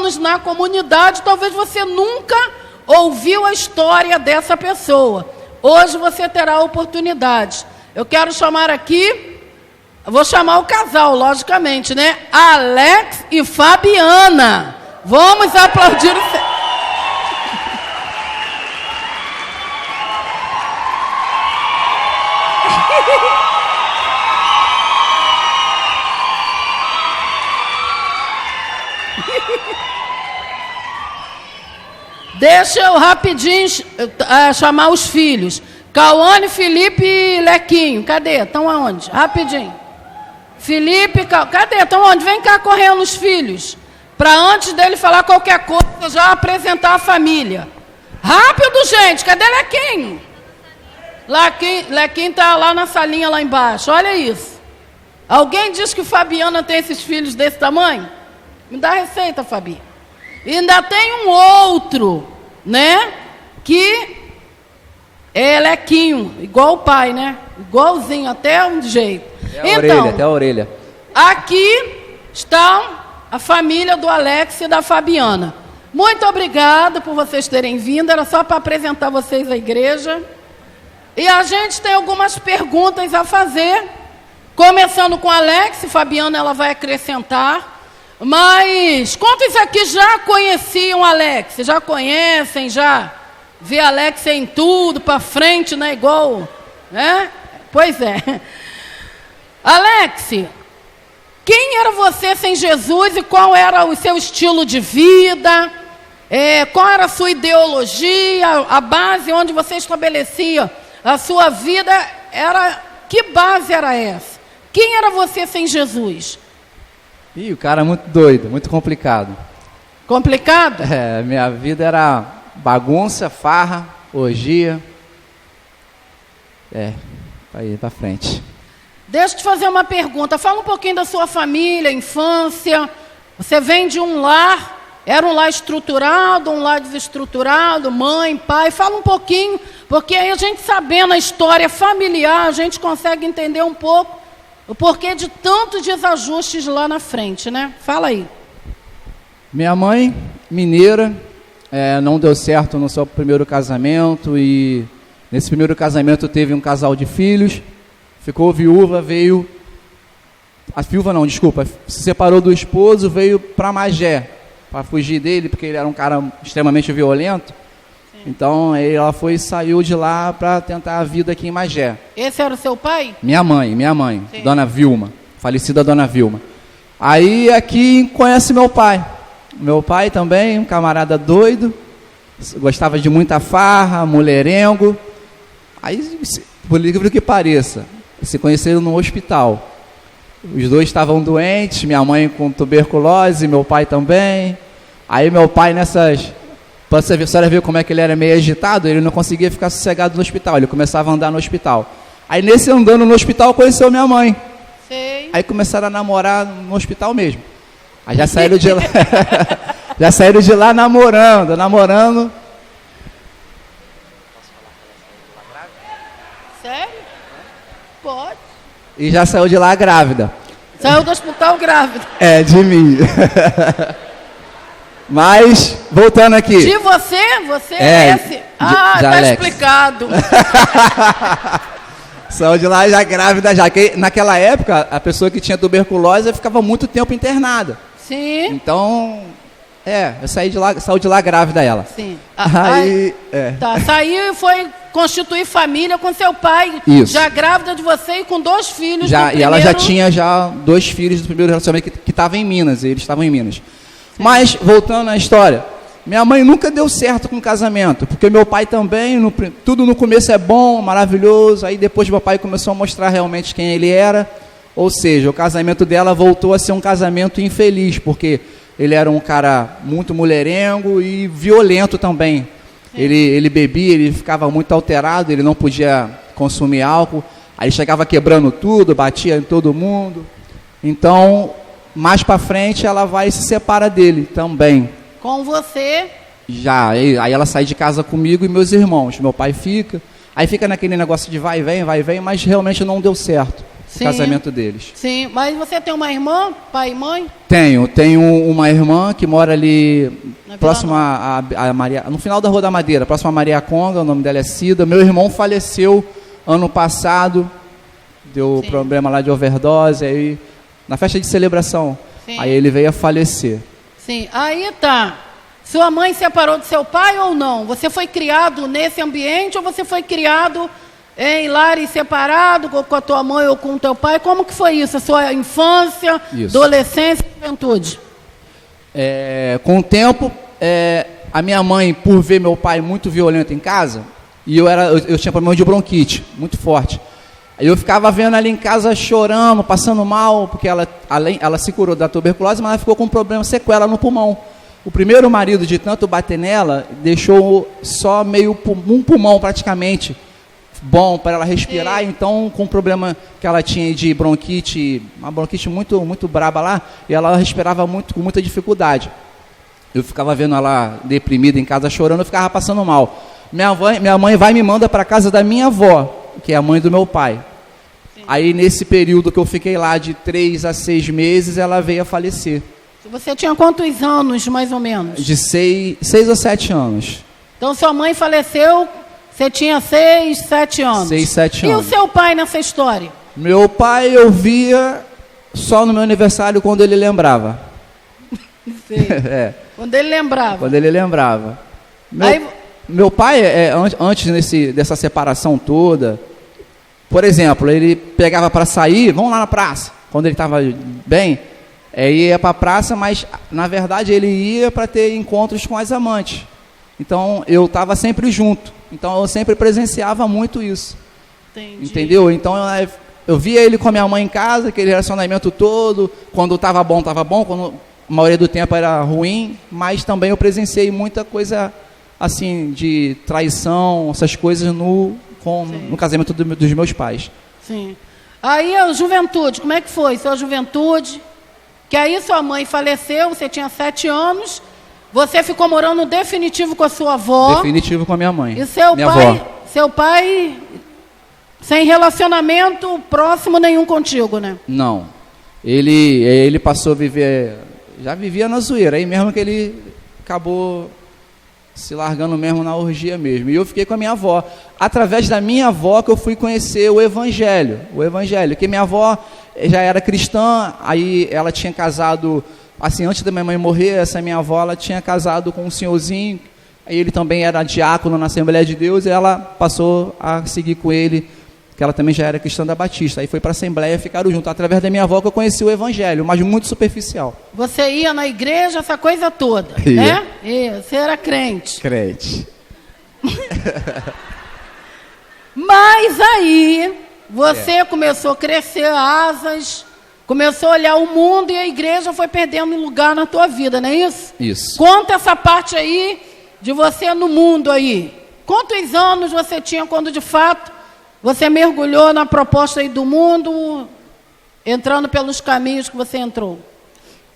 anos na comunidade, talvez você nunca ouviu a história dessa pessoa. Hoje você terá a oportunidade. Eu quero chamar aqui, vou chamar o casal, logicamente, né? Alex e Fabiana. Vamos aplaudir o... Deixa eu rapidinho chamar os filhos. Cauane, Felipe e Lequinho. Cadê? Estão aonde? Rapidinho. Felipe, cadê? Estão onde? Vem cá correndo os filhos. Para antes dele falar qualquer coisa, já apresentar a família. Rápido, gente. Cadê Lequinho? Lequinho está lá na salinha, lá embaixo. Olha isso. Alguém diz que Fabiana tem esses filhos desse tamanho? Me dá a receita, Fabi. E ainda tem um outro, né? Que é Lequinho, igual o pai, né? Igualzinho, até um jeito. Até a orelha. Aqui está a família do Alex e da Fabiana. Muito obrigada por vocês terem vindo. Era só para apresentar vocês à igreja. E a gente tem algumas perguntas a fazer. Começando com a Alex, Fabiana ela vai acrescentar. Mas quantos aqui já conheciam Alex? Já conhecem, já vê Alex em tudo, para frente, né? Igual, né? Pois é. Alex, quem era você sem Jesus e qual era o seu estilo de vida? Qual era a sua ideologia, a base onde você estabelecia a sua vida? Que base era essa? Quem era você sem Jesus? O cara é muito doido, muito complicado. Complicado? Minha vida era bagunça, farra, orgia. Para ir para frente. Deixa eu te fazer uma pergunta. Fala um pouquinho da sua família, infância. Você vem de um lar, era um lar estruturado, um lar desestruturado, mãe, pai. Fala um pouquinho, porque aí a gente sabendo a história familiar, a gente consegue entender um pouco o porquê de tantos desajustes lá na frente, né? Fala aí. Minha mãe, mineira, não deu certo no seu primeiro casamento e nesse primeiro casamento teve um casal de filhos, ficou viúva, se separou do esposo, veio para Magé, para fugir dele, porque ele era um cara extremamente violento. Sim. Então ela saiu de lá para tentar a vida aqui em Magé. Esse era o seu pai? Minha mãe, sim. Dona Vilma, falecida Dona Vilma. Aí aqui conhece meu pai. Meu pai também, um camarada doido, gostava de muita farra, mulherengo. Aí, por incrível que pareça, se conheceram no hospital. Os dois estavam doentes, minha mãe com tuberculose, meu pai também. Aí meu pai para a senhora ver como é que ele era meio agitado, ele não conseguia ficar sossegado no hospital, ele começava a andar no hospital. Aí nesse andando no hospital conheceu minha mãe. Sei. Aí começaram a namorar no hospital mesmo. Aí já saíram de lá, namorando. Sério? Pode. E já saiu de lá grávida. Saiu do hospital grávida. De mim. Mas, voltando aqui. De você? Você é esse? Tá explicado. Saiu de lá já grávida já. Que naquela época, a pessoa que tinha tuberculose ficava muito tempo internada. Sim. Então, saiu de lá grávida ela. Sim. Tá, saiu e foi constituir família com seu pai. Isso. Já grávida de você e com 2 filhos. E ela já tinha 2 filhos do primeiro relacionamento que estavam em Minas, eles estavam em Minas. Sim. Mas, voltando à história, minha mãe nunca deu certo com o casamento, porque meu pai também, tudo no começo é bom, maravilhoso, aí depois meu pai começou a mostrar realmente quem ele era, ou seja, o casamento dela voltou a ser um casamento infeliz, porque ele era um cara muito mulherengo e violento também. Ele bebia, ele ficava muito alterado, ele não podia consumir álcool, aí chegava quebrando tudo, batia em todo mundo. Então, mais para frente, ela vai e se separa dele também. Com você? Já, aí ela sai de casa comigo e meus irmãos. Meu pai fica, aí fica naquele negócio de vai e vem, mas realmente não deu certo. o casamento deles. Sim, mas você tem uma irmã, pai e mãe? Tenho uma irmã que mora ali próximo a Maria, no final da Rua da Madeira, próximo a Maria Conga, o nome dela é Cida. Meu irmão faleceu ano passado, deu problema lá de overdose, aí na festa de celebração, aí ele veio a falecer. Sim, aí tá. Sua mãe separou do seu pai ou não? Você foi criado nesse ambiente ou você foi criado em lares separados com a tua mãe ou com o teu pai? Como que foi isso? A sua infância, adolescência e juventude? Com o tempo, a minha mãe, por ver meu pai muito violento em casa, e eu tinha problema de bronquite, muito forte. Aí eu ficava vendo ela em casa chorando, passando mal, porque ela se curou da tuberculose, mas ela ficou com um problema, sequela no pulmão. O primeiro marido, de tanto bater nela, deixou só um pulmão praticamente bom para ela respirar. Então, com o problema que ela tinha de bronquite, uma bronquite muito, muito braba lá, e ela respirava com muita dificuldade. Eu ficava vendo ela deprimida em casa, chorando, eu ficava passando mal. Minha mãe vai e me manda para a casa da minha avó, que é a mãe do meu pai. Aí, nesse período que eu fiquei lá de 3 a 6 meses, ela veio a falecer. Você tinha quantos anos, mais ou menos? De 6 ou 7 anos. Então, sua mãe faleceu, você tinha 6, 7 anos. 6, 7 anos. E o seu pai nessa história? Meu pai eu via só no meu aniversário, quando ele lembrava. Sim. Quando ele lembrava. Quando ele lembrava. Aí... Meu pai, antes dessa separação toda, por exemplo, ele pegava para sair, vamos lá na praça, quando ele estava bem, ia para a praça, mas na verdade ele ia para ter encontros com as amantes. Então eu estava sempre junto, então eu sempre presenciava muito isso. Entendi. Entendeu? Então eu via ele com a minha mãe em casa, aquele relacionamento todo, quando estava bom, quando a maioria do tempo era ruim, mas também eu presenciei muita coisa assim, de traição, essas coisas no casamento dos meus pais. Sim. Aí a juventude, como é que foi? Sua juventude, que aí sua mãe faleceu, você tinha 7 anos, você ficou morando definitivo com a sua avó. Definitivo com a minha mãe. E seu pai, sem relacionamento próximo nenhum contigo, né? Não. Ele passou a viver, já vivia na zoeira, aí mesmo que ele acabou se largando mesmo na orgia mesmo. E eu fiquei com a minha avó. Através da minha avó que eu fui conhecer o Evangelho. Que minha avó já era cristã, aí ela tinha casado, assim, antes da minha mãe morrer, essa minha avó, ela tinha casado com um senhorzinho, aí ele também era diácono na Assembleia de Deus, e ela passou a seguir com ele, que ela também já era cristã da Batista. Aí foi para a Assembleia, ficaram juntos. Através da minha avó que eu conheci o Evangelho, mas muito superficial. Você ia na igreja, essa coisa toda, né? Você era crente. Crente. Mas aí, você começou a crescer asas, começou a olhar o mundo e a igreja foi perdendo lugar na tua vida, não é isso? Isso. Conta essa parte aí de você no mundo aí. Quantos anos você tinha quando de fato você mergulhou na proposta aí do mundo, entrando pelos caminhos que você entrou?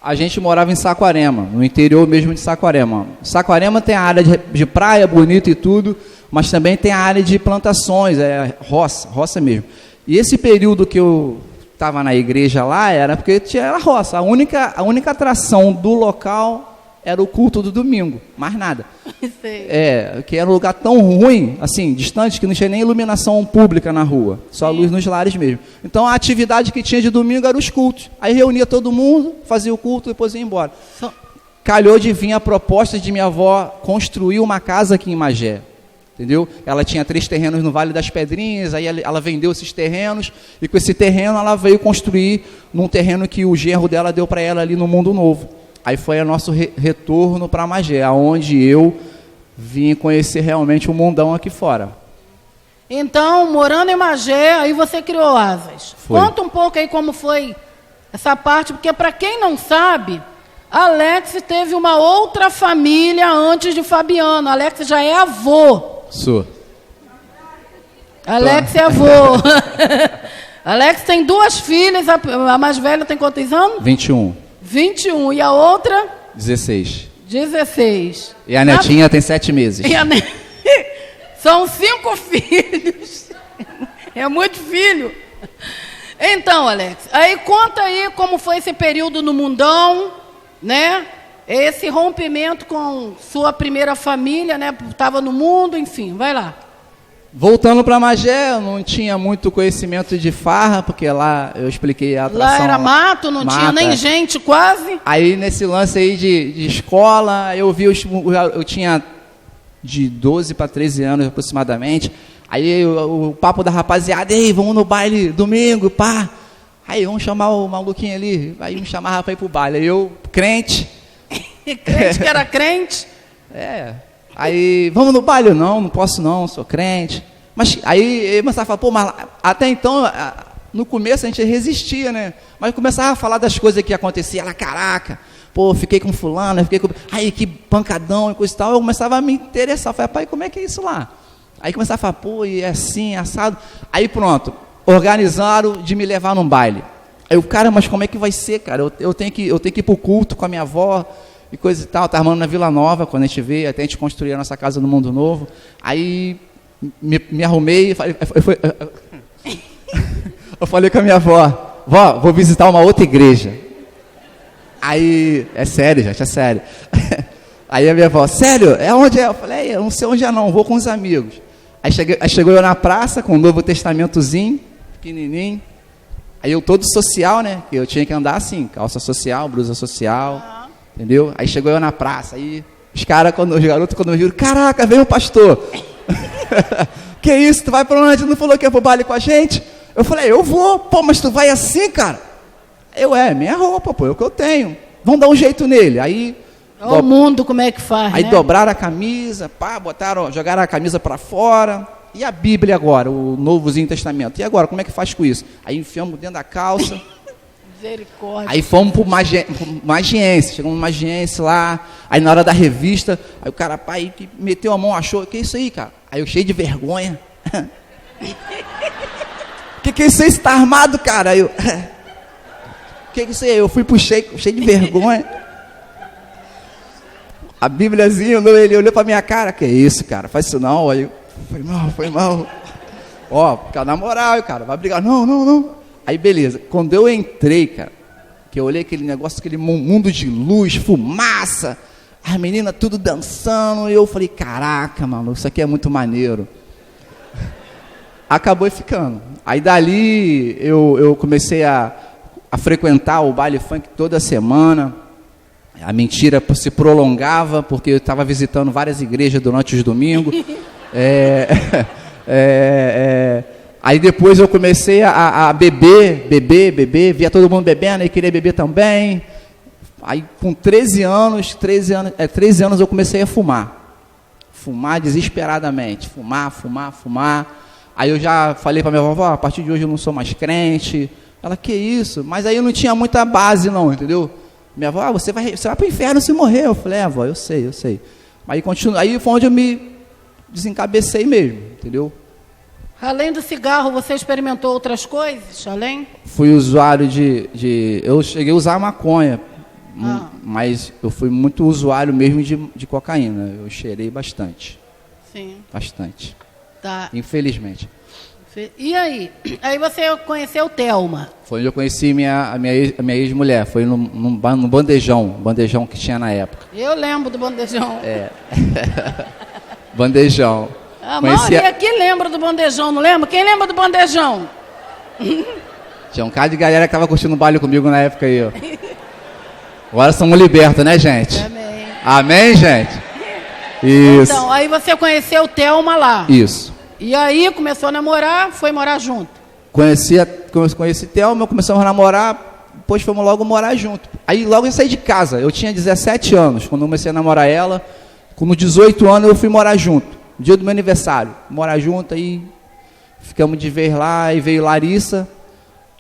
A gente morava em Saquarema, no interior mesmo de Saquarema. Saquarema tem a área de praia bonita e tudo, mas também tem a área de plantações, roça mesmo. E esse período que eu estava na igreja lá era porque era roça. A única atração do local era o culto do domingo, mais nada. Que era um lugar tão ruim, assim, distante, que não tinha nem iluminação pública na rua, só luz nos lares mesmo. Então a atividade que tinha de domingo era os cultos. Aí reunia todo mundo, fazia o culto e depois ia embora. Calhou de vir a proposta de minha avó construir uma casa aqui em Magé. Entendeu? Ela tinha 3 terrenos no Vale das Pedrinhas, aí ela vendeu esses terrenos, e com esse terreno ela veio construir num terreno que o genro dela deu para ela ali no Mundo Novo. Aí foi o nosso retorno para Magé, aonde eu vim conhecer realmente o mundão aqui fora. Então, morando em Magé, aí você criou Asas. Foi. Conta um pouco aí como foi essa parte, porque para quem não sabe, Alex teve uma outra família antes de Fabiano. Alex já é avô. Sou. Alex é avô. Alex tem 2 filhas, a mais velha tem quantos anos? 21. E a outra? 16. E a netinha tem 7 meses. São 5 filhos. É muito filho. Então, Alex, aí conta aí como foi esse período no mundão, né? Esse rompimento com sua primeira família, né? Estava no mundo, enfim, vai lá. Voltando para Magé, eu não tinha muito conhecimento de farra, porque lá eu expliquei a atração. Lá era mato, não tinha nem gente quase. Aí nesse lance aí de escola, eu tinha de 12 para 13 anos aproximadamente. Aí o papo da rapaziada, ei, vamos no baile domingo, pá. Aí vamos chamar o maluquinho ali, aí me chamava para ir pro baile. Aí eu, crente. Crente que era crente. Aí, vamos no baile? Não posso não, sou crente. Mas aí ele começava a falar, pô, mas até então, no começo a gente resistia, né? Mas começava a falar das coisas que aconteciam, ela, caraca, pô, fiquei com fulano, aí que pancadão e coisa e tal. Eu começava a me interessar, falei, pai, como é que é isso lá? Aí começava a falar, pô, e é assim, assado. Aí pronto, organizaram de me levar num baile. Aí eu, cara, mas como é que vai ser, cara? Eu tenho que ir pro culto com a minha avó, e coisa e tal, tá armando na Vila Nova, quando a gente veio, até a gente construir a nossa casa no Mundo Novo. Aí me arrumei, eu falei com a minha avó, vó, vou visitar uma outra igreja. Aí, é sério, gente, é sério. Aí a minha avó, sério, é onde é? Eu falei, eu não sei onde é não, vou com os amigos. Aí chegou eu na praça, com o Novo Testamentozinho, pequenininho. Aí eu todo social, né, que eu tinha que andar assim, calça social, blusa social. Entendeu? Aí chegou eu na praça, aí os garotos quando me viram, caraca, veio o pastor. Que isso, tu vai pra onde? Não falou que ia pro baile com a gente? Eu falei, eu vou, pô, mas tu vai assim, cara? Minha roupa, pô, é o que eu tenho. Vamos dar um jeito nele. Aí o mundo como é que faz, aí né? dobraram a camisa, pá, jogaram a camisa pra fora. E a Bíblia agora, o Novozinho Testamento? E agora, como é que faz com isso? Aí enfiamos dentro da calça. Misericórdia. Aí fomos pro Magiense, chegamos no Magiense lá, aí na hora da revista, aí o cara, pai, que meteu a mão, achou, que é isso aí, cara? Aí eu cheio de vergonha. Que é isso aí, você tá armado, cara? Aí eu, que é isso aí? Eu fui pro cheio de vergonha. A Bíbliazinha, ele olhou pra minha cara, que é isso, cara? Faz isso não. Aí eu, foi mal. Ó, fica na moral, cara, vai brigar. Não. Aí beleza, quando eu entrei, cara, que eu olhei aquele negócio, aquele mundo de luz, fumaça, as meninas tudo dançando, e eu falei, caraca, mano, isso aqui é muito maneiro. Acabou ficando. Aí dali eu comecei a frequentar o baile funk toda semana. A mentira se prolongava, porque eu estava visitando várias igrejas durante os domingos. Aí depois eu comecei a beber, via todo mundo bebendo e queria beber também. Aí com 13 anos eu comecei a fumar desesperadamente, fumar. Aí eu já falei para minha vovó, a partir de hoje eu não sou mais crente. Ela, que isso? Mas aí eu não tinha muita base não, entendeu? Minha avó, você vai para o inferno se morrer. Eu falei, avó, eu sei. Aí foi onde eu me desencabecei mesmo, entendeu? Além do cigarro, você experimentou outras coisas? Além? Fui usuário eu cheguei a usar maconha, mas eu fui muito usuário mesmo de cocaína. Eu cheirei bastante. Sim. Bastante. Tá. Infelizmente. E aí? Aí você conheceu Thelma? Foi onde eu conheci a minha ex-mulher. Foi no bandejão que tinha na época. Eu lembro do bandejão. Bandejão. A maioria aqui lembra do bandejão, não lembra? Quem lembra do bandejão? Tinha um cara de galera que estava curtindo baile comigo na época aí, ó. Agora somos libertos, né, gente? Amém. Amém, gente? Isso. Então, aí você conheceu Thelma lá. Isso. E aí começou a namorar, foi morar junto. Conheci Thelma, começamos a namorar, depois fomos logo morar junto. Aí logo eu saí de casa, eu tinha 17 anos, quando eu comecei a namorar ela. Com 18 anos eu fui morar junto. Dia do meu aniversário, morar junto, aí ficamos de vez lá, e veio Larissa,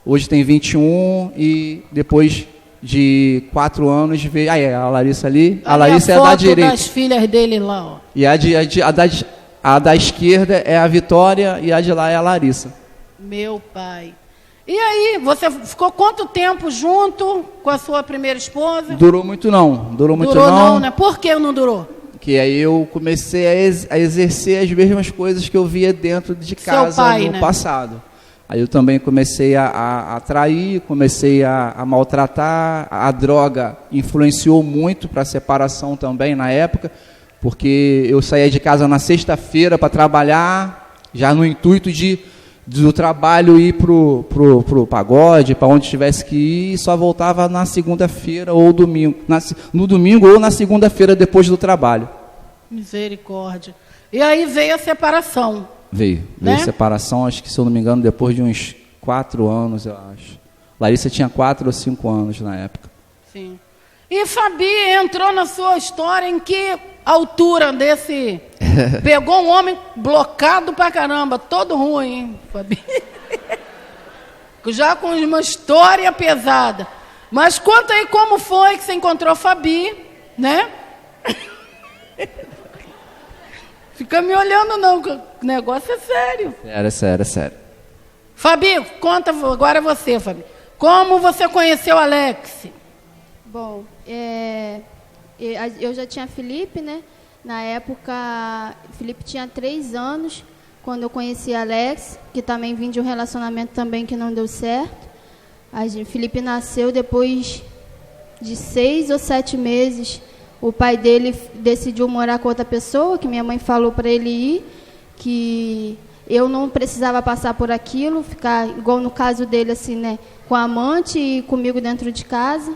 hoje tem 21, e depois de 4 anos veio, a Larissa ali, a Larissa é a da direita. Das filhas dele lá, ó. E a da esquerda é a Vitória, e a de lá é a Larissa. Meu pai. E aí, você ficou quanto tempo junto com a sua primeira esposa? Durou muito não, Durou não, né? Por que não durou? Que aí eu comecei a exercer as mesmas coisas que eu via dentro de casa no passado. Aí eu também comecei a trair, comecei a maltratar, a droga influenciou muito para a separação também na época, porque eu saía de casa na sexta-feira para trabalhar, já no intuito do trabalho ir pro pagode, para onde tivesse que ir, e só voltava na segunda-feira ou domingo, no domingo ou na segunda-feira depois do trabalho. Misericórdia. E aí veio a separação. Veio a separação, acho que, se eu não me engano, depois de uns 4 anos, eu acho. Larissa tinha 4 ou 5 anos na época. Sim. E Fabi entrou na sua história em que altura desse... Pegou um homem blocado pra caramba, todo ruim, hein, Fabi? Já com uma história pesada. Mas conta aí como foi que você encontrou a Fabi, né? Fica me olhando não, que o negócio é sério. É sério. Fabi, conta agora você, Fabi. Como você conheceu Alex? Bom, eu já tinha Felipe, né? Na época, Felipe tinha 3 anos, quando eu conheci Alex, que também vim de um relacionamento também que não deu certo. Felipe nasceu depois de 6 ou 7 meses. O pai dele decidiu morar com outra pessoa, que minha mãe falou para ele ir, que eu não precisava passar por aquilo, ficar igual no caso dele, assim, né, com a amante e comigo dentro de casa.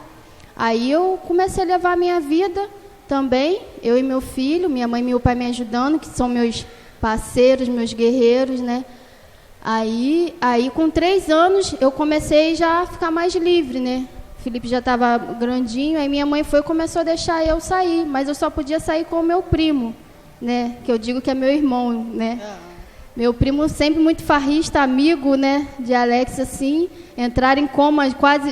Aí eu comecei a levar a minha vida também, eu e meu filho, minha mãe e meu pai me ajudando, que são meus parceiros, meus guerreiros, né. Aí com 3 anos eu comecei já a ficar mais livre, né. Felipe já estava grandinho, aí minha mãe começou a deixar eu sair, mas eu só podia sair com o meu primo, né, que eu digo que é meu irmão, né. Meu primo sempre muito farrista, amigo, né, de Alex, assim, entraram em coma,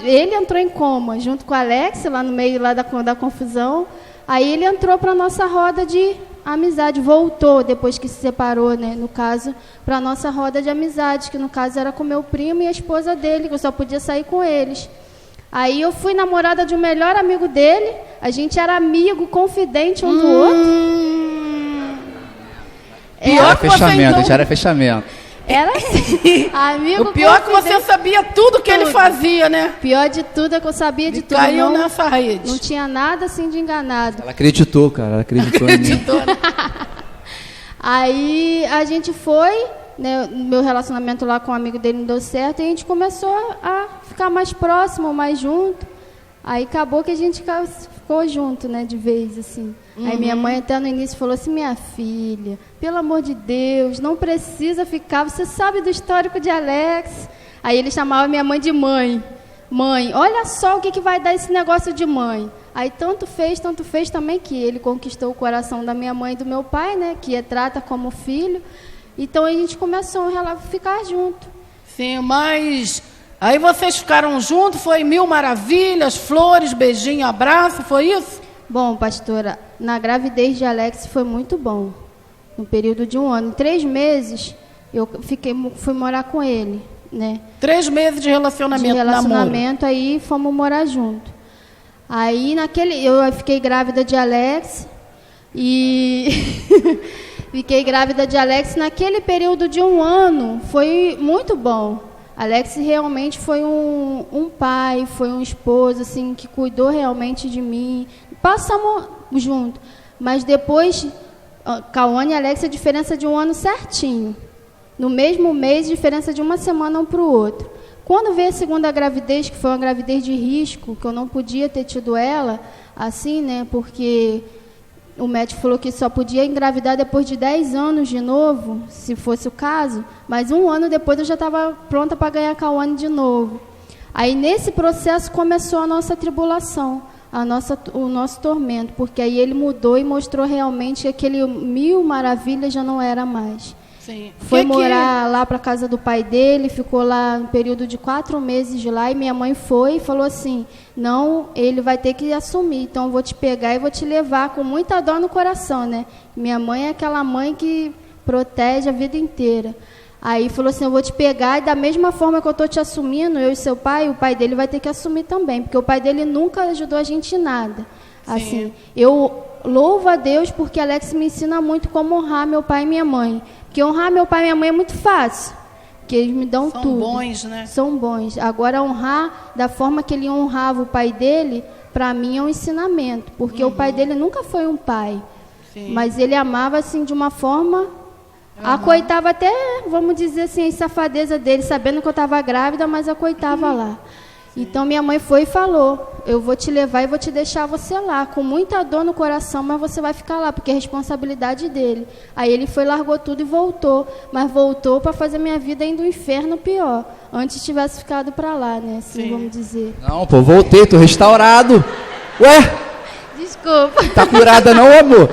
ele entrou em coma, junto com o Alex, lá no meio lá da confusão, aí ele entrou para a nossa roda de amizade, voltou depois que se separou, né, no caso, para a nossa roda de amizade, que no caso era com meu primo e a esposa dele, que eu só podia sair com eles. Aí eu fui namorada de um melhor amigo dele, a gente era amigo, confidente um do outro. Era fechamento, a gente era fechamento. Era assim, amigo. O pior é que você sabia tudo que ele fazia, né? Pior de tudo é que eu sabia de tudo. Caiu nessa rede. Não tinha nada assim de enganado. Ela acreditou, cara, ela acreditou em mim. Né? Aí a gente foi, né, meu relacionamento lá com um amigo dele não deu certo, e a gente começou a ficar mais próximo, mais junto. Aí acabou que a gente ficou junto, né, de vez, assim. Aí minha mãe até no início falou assim, minha filha, pelo amor de Deus, não precisa ficar, você sabe do histórico de Alex. Aí ele chamava minha mãe de mãe. Mãe, olha só o que vai dar esse negócio de mãe. Aí tanto fez também que ele conquistou o coração da minha mãe e do meu pai, né, que trata como filho. Então a gente começou a ficar junto. Sim, mas aí vocês ficaram juntos, foi 1000 maravilhas, flores, beijinho, abraço, foi isso? Bom, pastora, na gravidez de Alex foi muito bom. No período de 1 ano. Em 3 meses, eu fui morar com ele, né? 3 meses de relacionamento, namoro. Aí fomos morar junto. Aí eu fiquei grávida de Alex e fiquei grávida de Alex naquele período de 1 ano. Foi muito bom. Alex realmente foi um pai, foi um esposo, assim, que cuidou realmente de mim. Passamos junto. Mas depois, Cauane e Alex, a diferença de 1 ano certinho. No mesmo mês, diferença de 1 semana um para o outro. Quando veio a segunda gravidez, que foi uma gravidez de risco, que eu não podia ter tido ela, assim, né, porque o médico falou que só podia engravidar depois de 10 anos de novo, se fosse o caso, mas 1 ano depois eu já estava pronta para ganhar a Cauane de novo. Aí nesse processo começou a nossa tribulação, o nosso tormento, porque aí ele mudou e mostrou realmente que aquele 1000 maravilhas já não era mais. Sim. Foi morar lá para a casa do pai dele, ficou lá no período de 4 meses de lá, e minha mãe foi e falou assim, não, ele vai ter que assumir, então eu vou te pegar e vou te levar, com muita dor no coração, né? Minha mãe é aquela mãe que protege a vida inteira. Aí falou assim, eu vou te pegar e da mesma forma que eu estou te assumindo, eu e seu pai, o pai dele vai ter que assumir também, porque o pai dele nunca ajudou a gente em nada. Assim, eu louvo a Deus porque Alex me ensina muito como honrar meu pai e minha mãe. Porque honrar meu pai e minha mãe é muito fácil. que eles me dão São tudo. São bons, né? São bons. Agora, honrar da forma que ele honrava o pai dele, para mim é um ensinamento, porque o pai dele nunca foi um pai. Sim. Mas ele amava assim de uma forma, acoitava até, vamos dizer assim, a safadeza dele, sabendo que eu estava grávida, mas acoitava lá. Então minha mãe foi e falou, eu vou te levar e vou te deixar você lá, com muita dor no coração, mas você vai ficar lá, porque é responsabilidade dele. Aí ele foi, largou tudo e voltou, mas voltou para fazer minha vida ainda um inferno pior. Antes tivesse ficado para lá, né, assim, sim, vamos dizer. Não, pô, voltei, tô restaurado. Ué? Desculpa. Tá curada não, amor?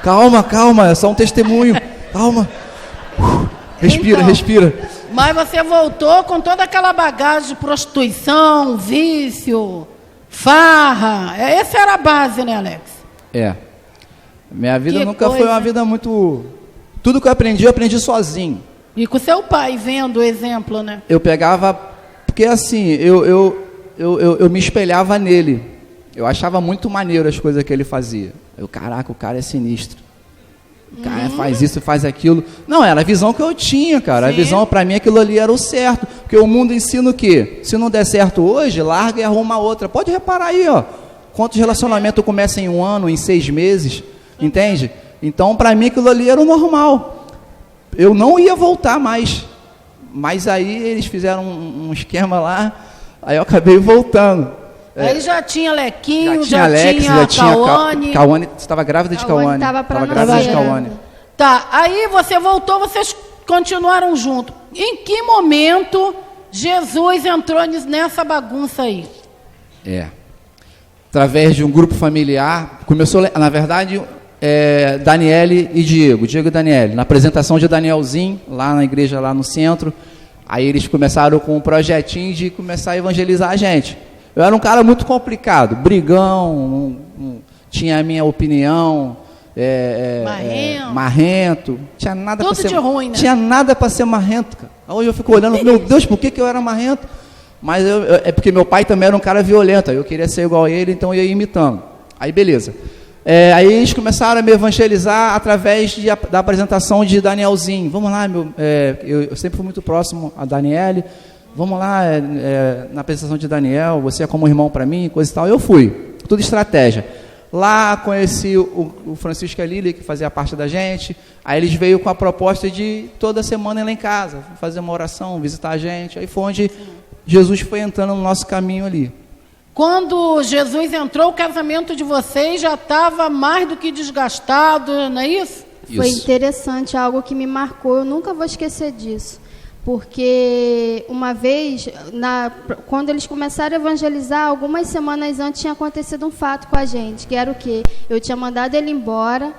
Calma, calma, é só um testemunho. Calma. Respira, então, respira. Mas você voltou com toda aquela bagagem de prostituição, vício, farra. Essa era a base, né, Alex? É. Minha vida nunca foi uma vida muito... Tudo que eu aprendi sozinho. E com seu pai, vendo o exemplo, né? Eu pegava... Porque assim, eu me espelhava nele. Eu achava muito maneiro as coisas que ele fazia. Caraca, o cara é sinistro. O cara faz isso, faz aquilo. Não, era a visão que eu tinha, cara. Sim. A visão, pra mim, aquilo ali era o certo. Porque o mundo ensina o quê? Se não der certo hoje, larga e arruma outra. Pode reparar aí, ó. Quantos relacionamentos começam em 1 ano, em 6 meses? Entende? Então, pra mim, aquilo ali era o normal. Eu não ia voltar mais. Mas aí eles fizeram um esquema lá, aí eu acabei voltando. Aí já tinha Lequinho, já tinha Cauane. Cauane, você estava grávida de Cauane. Estava grávida de Cauane. Tá, aí você voltou, vocês continuaram juntos. Em que momento Jesus entrou nessa bagunça aí? Através de um grupo familiar, começou, na verdade, Daniele e Diego e Daniele, na apresentação de Danielzinho, lá na igreja, lá no centro. Aí eles começaram com um projetinho de começar a evangelizar a gente. Eu era um cara muito complicado, brigão, tinha a minha opinião, marrento, tinha nada para ser, de ruim, né? Tinha nada para ser marrento, cara. Hoje eu fico olhando, meu Deus, por que eu era marrento? Mas é porque meu pai também era um cara violento, eu queria ser igual a ele, então eu ia imitando. Aí beleza. Aí eles começaram a me evangelizar através da apresentação de Danielzinho. Vamos lá, eu sempre fui muito próximo a Daniele. Vamos lá, na apresentação de Daniel, você é como irmão para mim, coisa e tal. Eu fui, tudo estratégia. Lá conheci o Francisco e a Lília, que fazia parte da gente. Aí eles veio com a proposta de toda semana ir lá em casa, fazer uma oração, visitar a gente. Aí foi onde Jesus foi entrando no nosso caminho ali. Quando Jesus entrou, o casamento de vocês já estava mais do que desgastado, não é isso? Foi interessante, algo que me marcou, eu nunca vou esquecer disso. Porque uma vez, quando eles começaram a evangelizar, algumas semanas antes tinha acontecido um fato com a gente, que era o quê? Eu tinha mandado ele embora.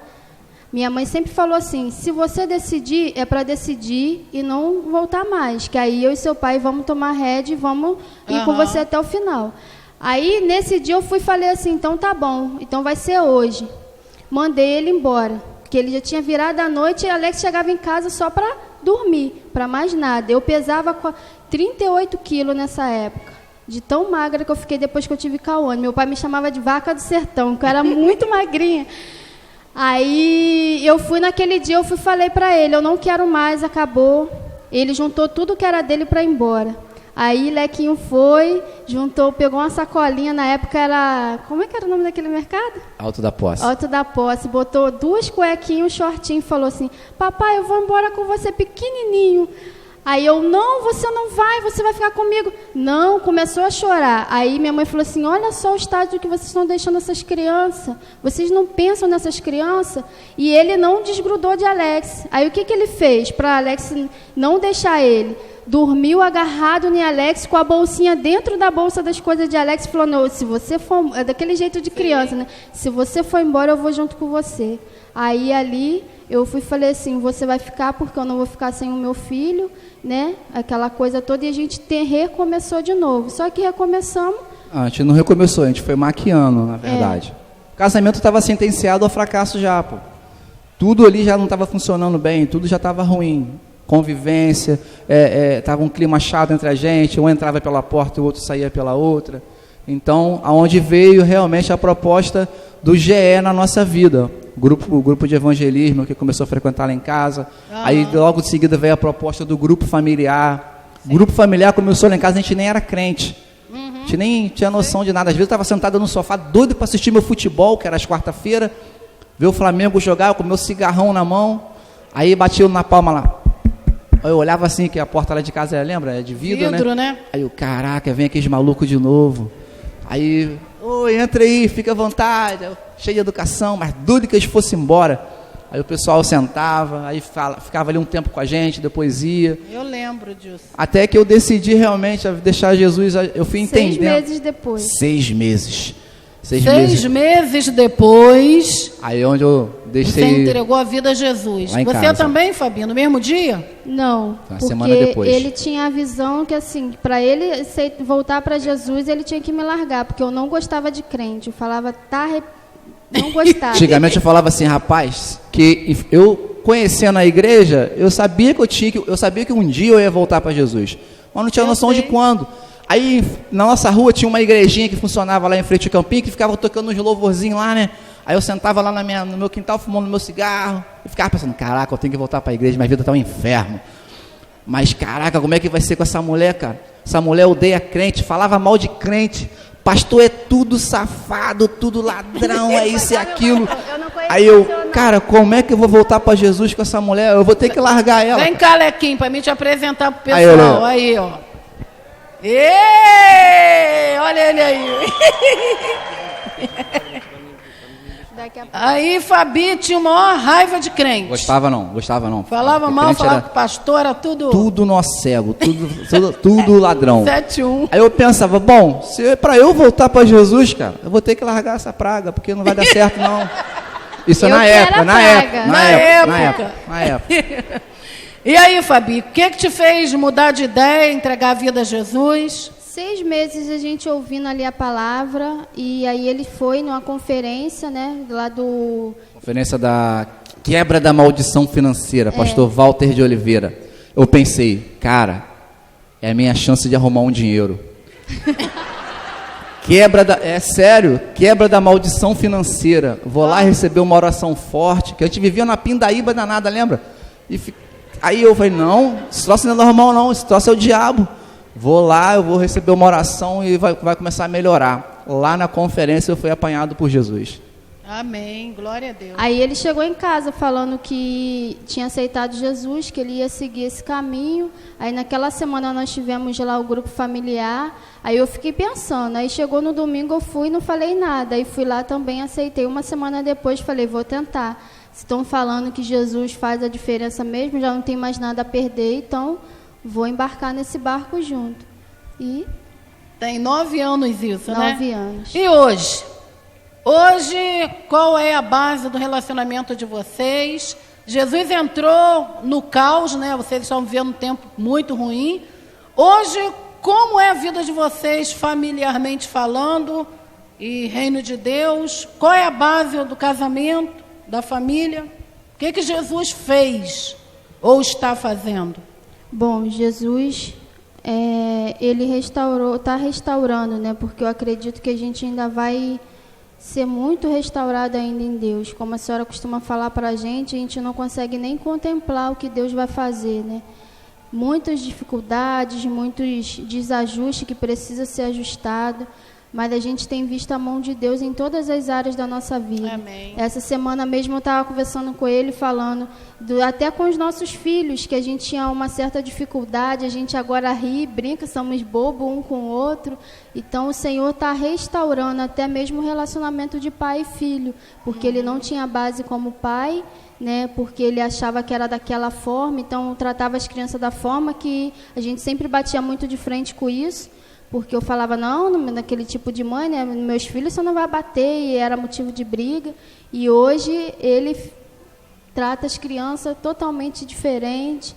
Minha mãe sempre falou assim, se você decidir, é para decidir e não voltar mais, que aí eu e seu pai vamos tomar rédea e vamos ir com você até o final. Aí, nesse dia, eu fui e falei assim, então tá bom, então vai ser hoje. Mandei ele embora, porque ele já tinha virado a noite e Alex chegava em casa só para dormir, para mais nada. Eu pesava 38 quilos nessa época, de tão magra que eu fiquei depois que eu tive Cauane. Meu pai me chamava de vaca do sertão, porque eu era muito magrinha. Aí, eu fui naquele dia, eu falei para ele, eu não quero mais, acabou. Ele juntou tudo que era dele para ir embora. Aí Lequinho foi, juntou, pegou uma sacolinha, na época era... Como é que era o nome daquele mercado? Alto da Posse. Alto da Posse. Botou 2 cuequinhas, um shortinho e falou assim, papai, eu vou embora com você pequenininho. Aí eu, não, você não vai, você vai ficar comigo. Não, começou a chorar. Aí minha mãe falou assim, olha só o estágio que vocês estão deixando essas crianças. Vocês não pensam nessas crianças? E ele não desgrudou de Alex. Aí o que ele fez para Alex não deixar ele? Dormiu agarrado em Alex, com a bolsinha dentro da bolsa das coisas de Alex, falou, não, se você for... É daquele jeito de criança, né? Se você for embora, eu vou junto com você. Aí ali, eu falei assim, você vai ficar porque eu não vou ficar sem o meu filho, né? Aquela coisa toda, e a gente recomeçou de novo. Só que recomeçamos... A gente não recomeçou, a gente foi maquiando, na verdade. O casamento estava sentenciado ao fracasso já, pô. Tudo ali já não estava funcionando bem, tudo já estava ruim. Convivência, estava um clima chato entre a gente, um entrava pela porta e o outro saía pela outra. Então, aonde veio realmente a proposta do GE na nossa vida. grupo de evangelismo que começou a frequentar lá em casa. Aí logo em seguida veio a proposta do grupo familiar. O grupo familiar começou lá em casa, a gente nem era crente. A gente nem tinha noção de nada. Às vezes eu estava sentada no sofá, doido para assistir meu futebol, que era às quarta-feira, ver o Flamengo jogar, com meu cigarrão na mão. Aí batia na palma lá. Eu olhava assim, que a porta lá de casa, lembra? É de vidro, né? Aí eu, caraca, vem aqueles malucos de novo. Aí, oi, entra aí, fica à vontade. Cheio de educação, mas doido que eles fossem embora. Aí o pessoal sentava, aí ficava ali um tempo com a gente, depois ia. Eu lembro disso. Até que eu decidi realmente deixar Jesus, eu fui entendendo. 6 meses depois. 6 meses. 6 meses depois, aí onde eu deixei. você entregou a vida a Jesus. Lá em você casa. Também, Fabinho, no mesmo dia? Não, Uma semana depois. ele tinha a visão que, assim, para ele voltar para Jesus, ele tinha que me largar, porque eu não gostava de crente. Eu falava, não gostava. Antigamente eu falava assim, rapaz, que eu conhecendo a igreja, eu sabia que um dia eu ia voltar para Jesus, mas não tinha noção de quando. Aí na nossa rua tinha uma igrejinha que funcionava lá em frente ao campinho, que ficava tocando uns louvorzinhos lá, né? Aí eu sentava lá no meu quintal fumando meu cigarro e ficava pensando, caraca, eu tenho que voltar para a igreja, minha vida está um inferno. Mas caraca, como é que vai ser com essa mulher, cara? Essa mulher odeia crente, falava mal de crente. Pastor é tudo safado, tudo ladrão, é isso e aquilo. Aí eu, cara, como é que eu vou voltar para Jesus com essa mulher? Eu vou ter que largar ela. Vem cá, Lequinho, para mim te apresentar pro pessoal. Aí, ó. Olha ele aí. Aí Fabi tinha uma maior raiva de crente. Gostava não. Falava mal, falava que pastor era tudo... Tudo nó cego, tudo ladrão. 7-1. Aí eu pensava, bom, se para eu voltar para Jesus, cara, eu vou ter que largar essa praga, porque não vai dar certo não. Isso na época. E aí, Fabi, o que te fez mudar de ideia, entregar a vida a Jesus? 6 meses a gente ouvindo ali a palavra, e aí ele foi numa conferência, né, lá do... Conferência da quebra da maldição financeira, pastor Walter de Oliveira. Eu pensei, cara, é a minha chance de arrumar um dinheiro. Quebra da maldição financeira. Vou lá receber uma oração forte, que a gente vivia na pindaíba danada, lembra? Aí eu falei, não, esse troço não é normal não, esse troço é o diabo. Vou lá, eu vou receber uma oração e vai começar a melhorar. Lá na conferência eu fui apanhado por Jesus. Amém, glória a Deus. Aí ele chegou em casa falando que tinha aceitado Jesus, que ele ia seguir esse caminho. Aí naquela semana nós tivemos lá o grupo familiar. Aí eu fiquei pensando, aí chegou no domingo, eu fui e não falei nada. Aí fui lá também, aceitei. Uma semana depois falei, vou tentar. Se estão falando que Jesus faz a diferença mesmo, já não tem mais nada a perder, então vou embarcar nesse barco junto. E tem 9 anos isso, 9 anos. E hoje? Hoje, qual é a base do relacionamento de vocês? Jesus entrou no caos, né? Vocês estão vivendo um tempo muito ruim. Hoje, como é a vida de vocês, familiarmente falando, e reino de Deus? Qual é a base do casamento, da família? O que Jesus fez ou está fazendo? Bom, Jesus, ele está restaurando, né? Porque eu acredito que a gente ainda vai ser muito restaurado ainda em Deus. Como a senhora costuma falar para a gente não consegue nem contemplar o que Deus vai fazer, né? Muitas dificuldades, muitos desajustes que precisa ser ajustado, mas a gente tem visto a mão de Deus em todas as áreas da nossa vida. Amém. Essa semana mesmo eu estava conversando com ele, falando até com os nossos filhos, que a gente tinha uma certa dificuldade, a gente agora ri, brinca, somos bobos um com o outro. Então o Senhor está restaurando até mesmo o relacionamento de pai e filho, porque ele não tinha base como pai, né? Porque ele achava que era daquela forma, então tratava as crianças da forma que a gente sempre batia muito de frente com isso. Porque eu falava, não, naquele tipo de mãe, né, meus filhos você não vai bater, e era motivo de briga. E hoje ele trata as crianças totalmente diferente,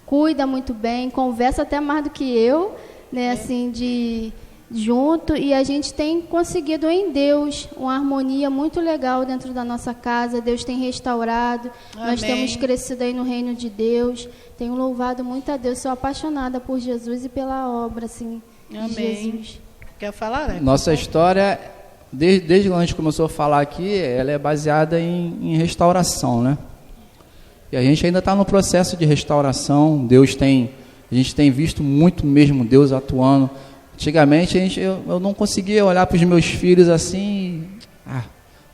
cuida muito bem, conversa até mais do que eu, né, assim, junto. E a gente tem conseguido em Deus uma harmonia muito legal dentro da nossa casa. Deus tem restaurado, Amém. Nós temos crescido aí no reino de Deus. Tenho louvado muito a Deus, sou apaixonada por Jesus e pela obra, assim, Amém. Jesus. Quer falar, né? Nossa história desde quando a gente começou a falar aqui, ela é baseada em restauração, né? E a gente ainda está no processo de restauração. A gente tem visto muito mesmo Deus atuando. Antigamente eu não conseguia olhar para os meus filhos assim.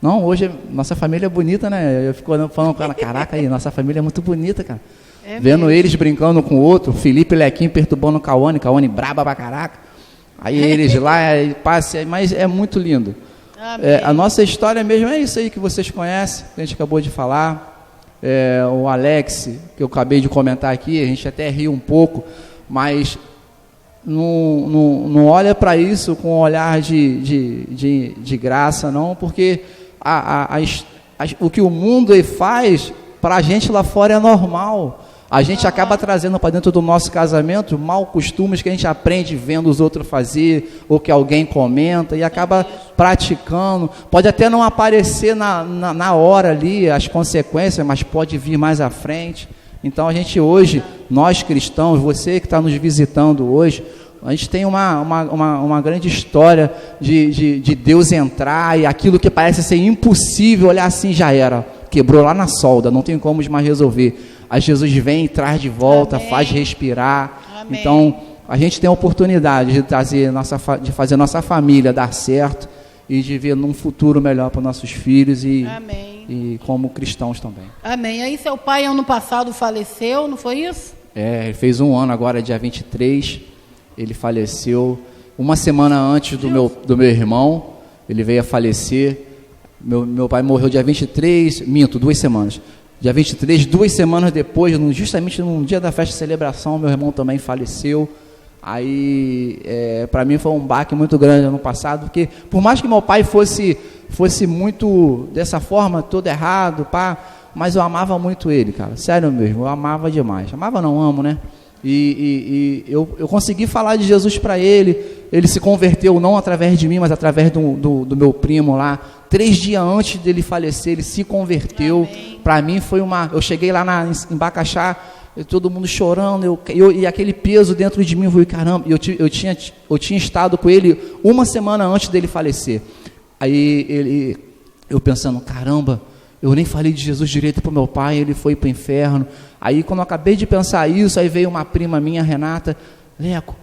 Não, hoje nossa família é bonita, né? Eu fico falando com ela, caraca aí, nossa família é muito bonita, cara. Vendo mesmo eles brincando com o outro, Felipe e Lequinho perturbando o Cauane braba pra caraca. Aí eles lá, mas é muito lindo. A nossa história mesmo é isso aí que vocês conhecem, que a gente acabou de falar. O Alex, que eu acabei de comentar aqui, a gente até riu um pouco, mas não olha para isso com um olhar de graça, não, porque o que o mundo faz, para a gente lá fora é normal. A gente acaba trazendo para dentro do nosso casamento mal costumes que a gente aprende vendo os outros fazer, ou que alguém comenta, e acaba praticando. Pode até não aparecer na hora ali as consequências, mas pode vir mais à frente. Então a gente hoje, nós cristãos, você que está nos visitando hoje, a gente tem uma grande história de Deus entrar, e aquilo que parece ser impossível, olhar assim, já era, quebrou lá na solda, não tem como mais resolver. Aí Jesus vem e traz de volta, faz respirar. Amém. Então, a gente tem a oportunidade de fazer nossa família dar certo e de ver num futuro melhor para nossos filhos e como cristãos também. Amém. Aí seu pai ano passado faleceu, não foi isso? Ele fez 1 ano agora, dia 23. Ele faleceu uma semana antes do meu irmão. Ele veio a falecer. Meu pai morreu dia 23, 2 semanas. Dia 23, 2 semanas depois, justamente no dia da festa de celebração, meu irmão também faleceu. Aí, para mim foi um baque muito grande ano passado, porque por mais que meu pai fosse muito dessa forma, todo errado, mas eu amava muito ele, cara, sério mesmo, eu amava demais. Amava não, amo, né? E eu consegui falar de Jesus para ele se converteu não através de mim, mas através do meu primo lá. 3 dias antes dele falecer, ele se converteu. Para mim foi eu cheguei lá em Bacaxá, todo mundo chorando, e aquele peso dentro de mim, eu falei, caramba, eu tinha estado com ele 1 semana antes dele falecer. Aí eu pensando, caramba, eu nem falei de Jesus direito para o meu pai, ele foi para o inferno. Aí quando eu acabei de pensar isso, aí veio uma prima minha, Renata, Leco,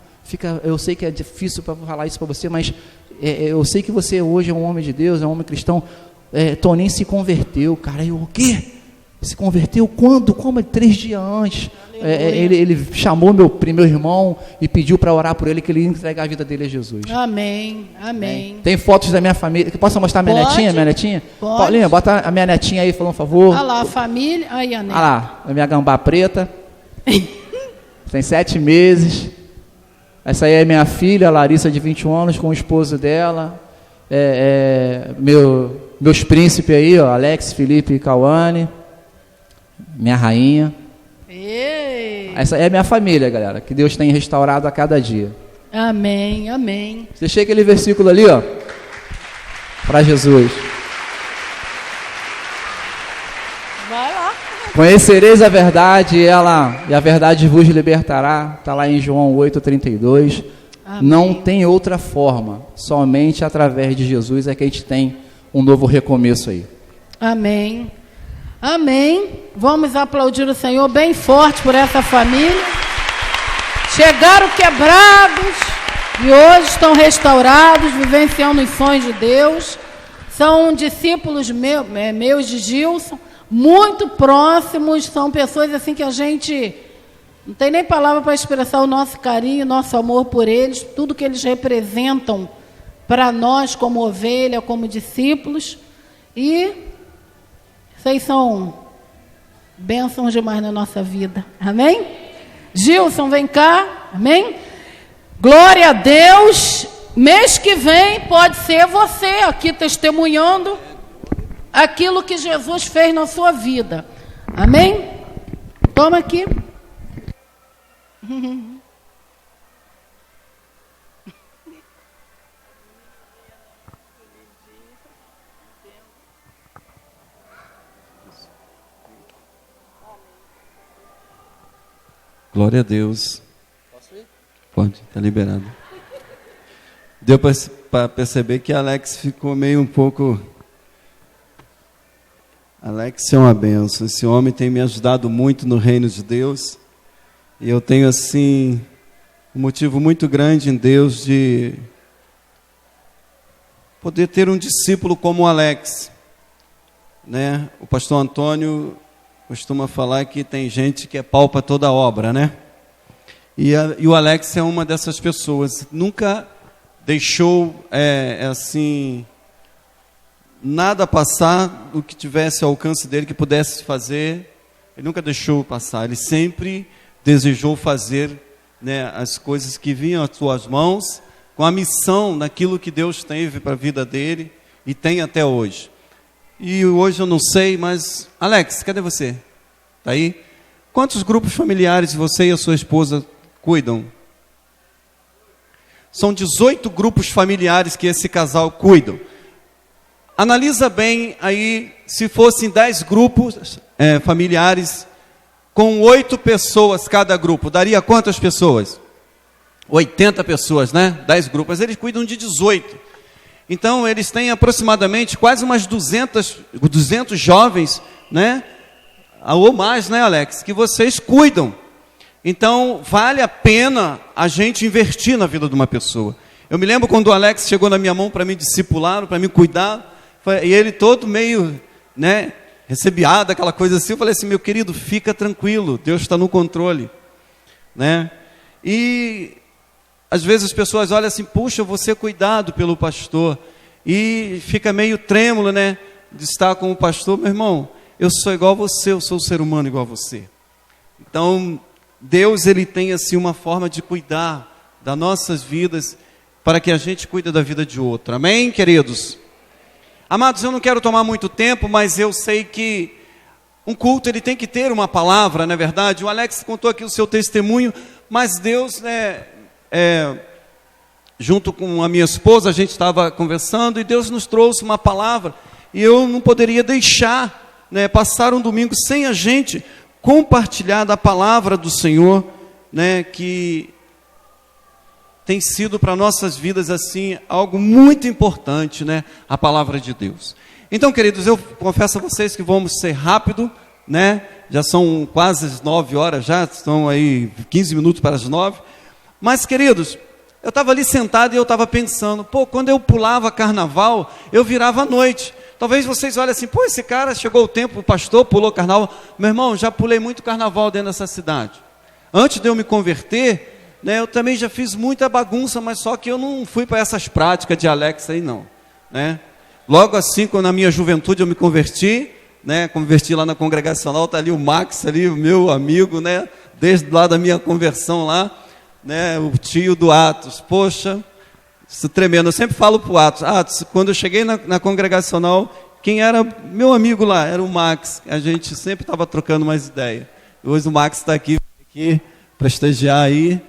eu sei que é difícil para falar isso para você, mas eu sei que você hoje é um homem de Deus, é um homem cristão. Toninho se converteu, cara. Eu, o quê? Se converteu quando? Como? 3 dias antes. Ele chamou meu irmão e pediu para orar por ele, que ele ia entregar a vida dele a Jesus. Amém, amém. Tem fotos da minha família. Posso mostrar minha netinha? Minha netinha? Pode. Paulinha, bota a minha netinha aí, por favor. Olha lá, a família. Aí, a neta. Olha lá, a minha gambá preta. Tem 7 meses. Essa aí é minha filha, Larissa, de 21 anos, com o esposo dela. Meus príncipes aí, ó, Alex, Felipe e Cauane. Minha rainha. Ei. Essa é minha família, galera, que Deus tem restaurado a cada dia. Amém, amém. Deixei aquele versículo ali, ó, para Jesus. Vai lá. Conhecereis a verdade e a verdade vos libertará. Está lá em João 8,32. Não tem outra forma, somente através de Jesus é que a gente tem um novo recomeço aí. Amém. Amém. Vamos aplaudir o Senhor bem forte por essa família. Chegaram quebrados e hoje estão restaurados, vivenciando os sonhos de Deus. São discípulos meus de Gilson, muito próximos, são pessoas assim que a gente não tem nem palavra para expressar o nosso carinho, nosso amor por eles, tudo que eles representam para nós como ovelha, como discípulos. E vocês são bênçãos demais na nossa vida. Amém? Gilson, vem cá. Amém? Glória a Deus. Mês que vem pode ser você aqui testemunhando aquilo que Jesus fez na sua vida. Amém? Toma aqui. Glória a Deus. Posso ir? Pode, está liberado. Deu para para perceber que Alex ficou meio um pouco... Alex é uma benção. Esse homem tem me ajudado muito no reino de Deus. E eu tenho, assim, um motivo muito grande em Deus de poder ter um discípulo como o Alex. Né? O pastor Antônio costuma falar que tem gente que é pau para toda obra, né? E o Alex é uma dessas pessoas. Nunca deixou, assim, nada passar do que tivesse ao alcance dele, que pudesse fazer. Ele nunca deixou passar. Ele sempre desejou fazer, né, as coisas que vinham às suas mãos, com a missão daquilo que Deus teve para a vida dele e tem até hoje. E hoje eu não sei, mas... Alex, cadê você? Está aí? Quantos grupos familiares você e a sua esposa cuidam? São 18 grupos familiares que esse casal cuidam. Analisa bem aí, se fossem 10 grupos familiares, com 8 pessoas cada grupo, daria quantas pessoas? 80 pessoas, né? 10 grupos, eles cuidam de 18. Então, eles têm aproximadamente quase umas 200 jovens, né? Ou mais, né, Alex? Que vocês cuidam. Então, vale a pena a gente investir na vida de uma pessoa. Eu me lembro quando o Alex chegou na minha mão para me discipular, para me cuidar, e ele todo meio, né, recebiado, aquela coisa assim. Eu falei assim: meu querido, fica tranquilo, Deus está no controle, né? E às vezes as pessoas olham assim: puxa, eu vou ser cuidado pelo pastor, e fica meio trêmulo, né, de estar com o pastor. Meu irmão, eu sou igual a você, eu sou um ser humano igual a você. Então, Deus, ele tem assim uma forma de cuidar das nossas vidas, para que a gente cuide da vida de outro. Amém, queridos? Amados, eu não quero tomar muito tempo, mas eu sei que um culto, ele tem que ter uma palavra, não é verdade? O Alex contou aqui o seu testemunho, mas Deus, junto com a minha esposa, a gente estava conversando, e Deus nos trouxe uma palavra, e eu não poderia deixar, né, passar um domingo sem a gente compartilhar da palavra do Senhor, né, que tem sido para nossas vidas assim algo muito importante, né, a palavra de Deus. Então, queridos, eu confesso a vocês que vamos ser rápido, né? Já são quase as 9 horas, já estão aí 15 minutos para as 9. Mas, queridos, eu estava ali sentado e eu estava pensando, quando eu pulava carnaval, eu virava à noite. Talvez vocês olhem assim: esse cara, chegou o tempo, o pastor pulou carnaval. Meu irmão, já pulei muito carnaval dentro dessa cidade. Antes de eu me converter, né, eu também já fiz muita bagunça, mas só que eu não fui para essas práticas de Alex aí não, né? Logo assim, quando na minha juventude eu me converti, né, converti lá na congregacional, está ali o Max, ali, o meu amigo, né, desde lá da minha conversão lá, né, o tio do Atos. Poxa, isso tremendo. Eu sempre falo para o Atos, quando eu cheguei na congregacional, quem era meu amigo lá era o Max. A gente sempre estava trocando mais ideia. Hoje o Max está aqui prestigiar aí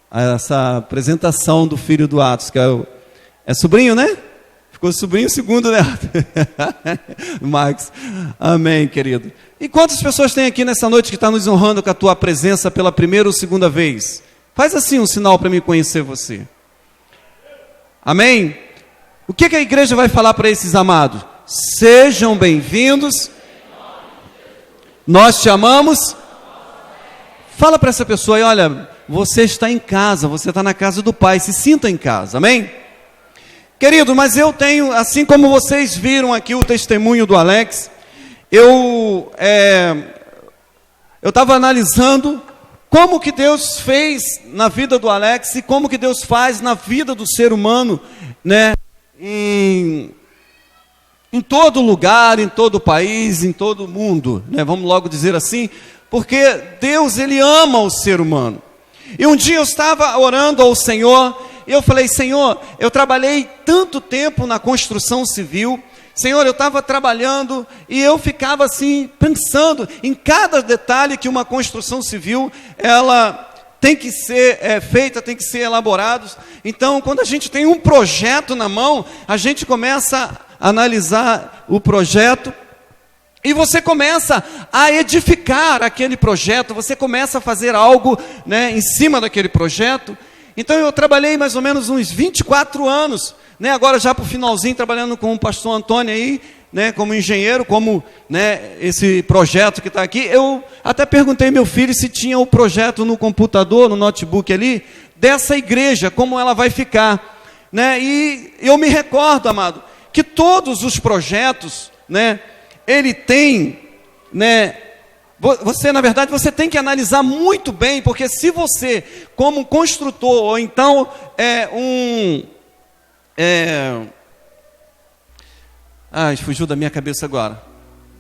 essa apresentação do filho do Atos, que é sobrinho, né? Ficou sobrinho segundo, né? Max. Amém, querido. E quantas pessoas tem aqui nessa noite que está nos honrando com a tua presença pela primeira ou segunda vez? Faz assim um sinal para me conhecer você. Amém? O que a igreja vai falar para esses amados? Sejam bem-vindos. Nós te amamos. Fala para essa pessoa aí: olha, você está em casa, você está na casa do Pai, se sinta em casa, amém? Querido, mas eu tenho, assim como vocês viram aqui o testemunho do Alex, eu estava analisando como que Deus fez na vida do Alex e como que Deus faz na vida do ser humano, né? Em todo lugar, em todo país, em todo mundo, né? Vamos logo dizer assim, porque Deus, ele ama o ser humano. E um dia eu estava orando ao Senhor, e eu falei: Senhor, eu trabalhei tanto tempo na construção civil, Senhor, eu estava trabalhando, e eu ficava assim, pensando em cada detalhe que uma construção civil, ela tem que ser feita, tem que ser elaborada. Então, quando a gente tem um projeto na mão, a gente começa a analisar o projeto, e você começa a edificar aquele projeto, você começa a fazer algo, né, em cima daquele projeto. Então eu trabalhei mais ou menos uns 24 anos né, agora já para o finalzinho, trabalhando com o pastor Antônio aí, né, como engenheiro, como, né, esse projeto que está aqui, eu até perguntei ao meu filho se tinha o projeto no computador, no notebook ali, dessa igreja, como ela vai ficar, né, e eu me recordo, amado, que todos os projetos, né, ele tem, né, você, na verdade, você tem que analisar muito bem, porque se você, como construtor, ou então fugiu da minha cabeça agora.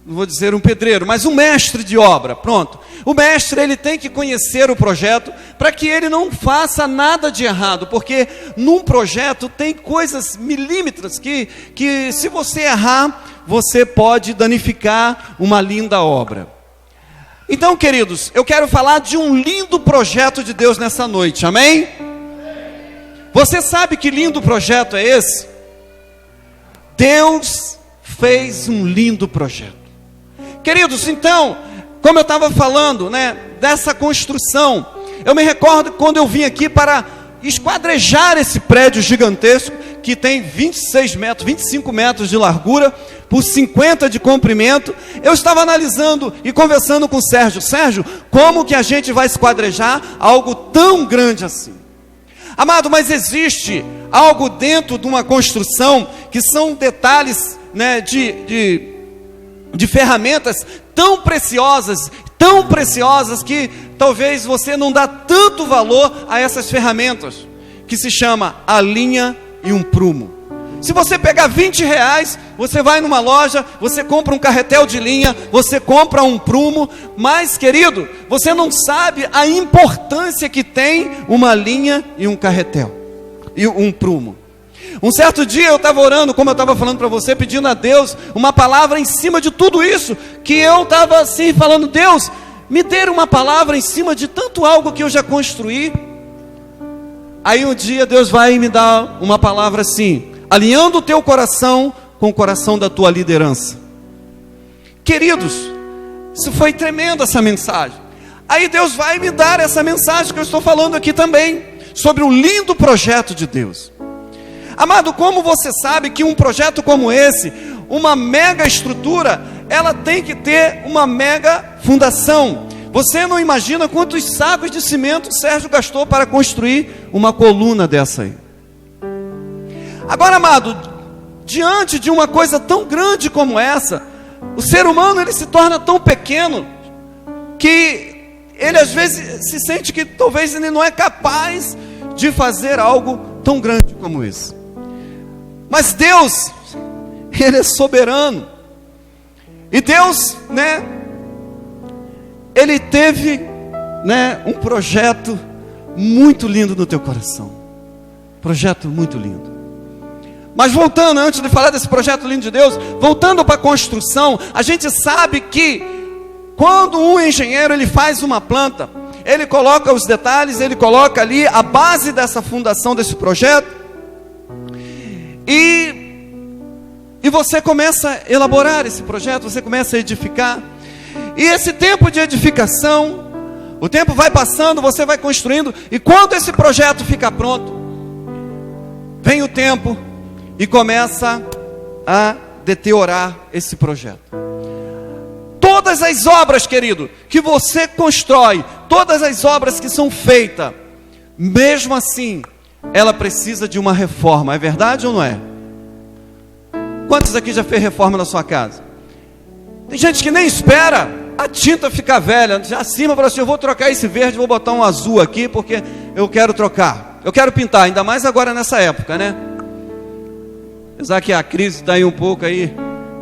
Não vou dizer um pedreiro, mas um mestre de obra, pronto. O mestre, ele tem que conhecer o projeto para que ele não faça nada de errado, porque num projeto tem coisas milímetros que se você errar, você pode danificar uma linda obra. Então, queridos, eu quero falar de um lindo projeto de Deus nessa noite, amém? Você sabe que lindo projeto é esse? Deus fez um lindo projeto. Queridos, então, como eu estava falando, né, dessa construção, eu me recordo quando eu vim aqui para esquadrejar esse prédio gigantesco, que tem 26 metros, 25 metros de largura, por 50 de comprimento, eu estava analisando e conversando com o Sérgio. Sérgio, como que a gente vai esquadrejar algo tão grande assim? Amado, mas existe algo dentro de uma construção, que são detalhes, né, de ferramentas tão preciosas que talvez você não dá tanto valor a essas ferramentas, que se chama a linha e um prumo. Se você pegar R$20, você vai numa loja, você compra um carretel de linha, você compra um prumo, mas, querido, você não sabe a importância que tem uma linha e um carretel, e um prumo. Um certo dia eu estava orando, como eu estava falando para você, pedindo a Deus uma palavra em cima de tudo isso, que eu estava assim, falando, Deus, me dê uma palavra em cima de tanto algo que eu já construí. Aí um dia Deus vai me dar uma palavra assim, alinhando o teu coração com o coração da tua liderança. Queridos, isso foi tremendo, essa mensagem. Aí Deus vai me dar essa mensagem que eu estou falando aqui também, sobre um lindo projeto de Deus. Amado, como você sabe que um projeto como esse, uma mega estrutura, ela tem que ter uma mega fundação. Você não imagina quantos sacos de cimento o Sérgio gastou para construir uma coluna dessa aí. Agora, amado, diante de uma coisa tão grande como essa, o ser humano, ele se torna tão pequeno, que ele às vezes se sente que talvez ele não é capaz de fazer algo tão grande como esse. Mas Deus, Ele é soberano. E Deus, né, Ele teve, né, um projeto muito lindo no teu coração. Projeto muito lindo. Mas voltando, antes de falar desse projeto lindo de Deus, voltando para a construção, a gente sabe que quando um engenheiro ele faz uma planta, ele coloca os detalhes, ele coloca ali a base dessa fundação desse projeto, e você começa a elaborar esse projeto, você começa a edificar, e esse tempo de edificação, o tempo vai passando, você vai construindo, e quando esse projeto fica pronto, vem o tempo e começa a deteriorar esse projeto. Todas as obras, querido, que você constrói, todas as obras que são feitas, mesmo assim, ela precisa de uma reforma, é verdade ou não é? Quantos aqui já fez reforma na sua casa? Tem gente que nem espera a tinta ficar velha, já acima fala assim, eu vou trocar esse verde, vou botar um azul aqui, porque eu quero trocar, eu quero pintar, ainda mais agora nessa época, né? Apesar que a crise está aí um pouco aí,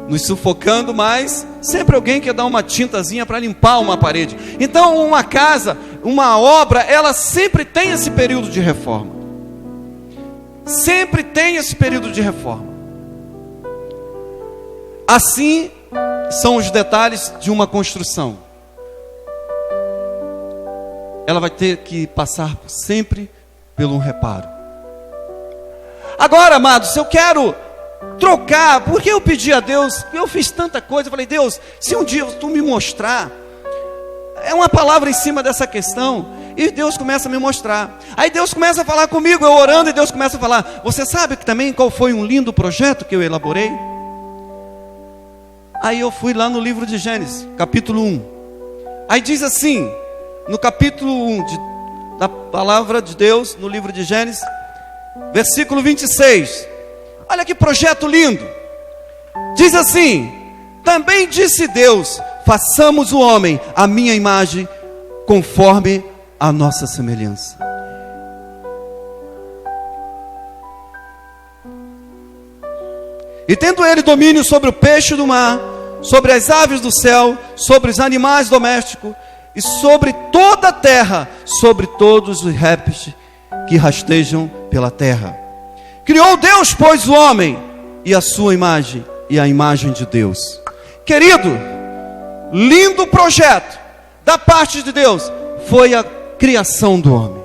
nos sufocando, mas sempre alguém quer dar uma tintazinha para limpar uma parede. Então uma casa, uma obra, ela sempre tem esse período de reforma. Sempre tem esse período de reforma. Assim são os detalhes de uma construção. Ela vai ter que passar sempre pelo reparo. Agora, amados, eu quero trocar, porque eu pedi a Deus, eu fiz tanta coisa, eu falei, Deus, se um dia tu me mostrar, é uma palavra em cima dessa questão, E Deus começa a me mostrar. Aí Deus começa a falar comigo, eu orando, e Deus começa a falar: você sabe que também qual foi um lindo projeto que eu elaborei? Aí eu fui lá no livro de Gênesis, capítulo 1. Aí diz assim, no capítulo 1 da palavra de Deus, no livro de Gênesis, versículo 26. Olha que projeto lindo. Diz assim: também disse Deus: façamos o homem à minha imagem, conforme a nossa semelhança. E tendo ele domínio sobre o peixe do mar, sobre as aves do céu, sobre os animais domésticos, e sobre toda a terra, sobre todos os répteis que rastejam pela terra. Criou Deus, pois, o homem, e a sua imagem, e a imagem de Deus. Querido, lindo projeto da parte de Deus foi a criação do homem.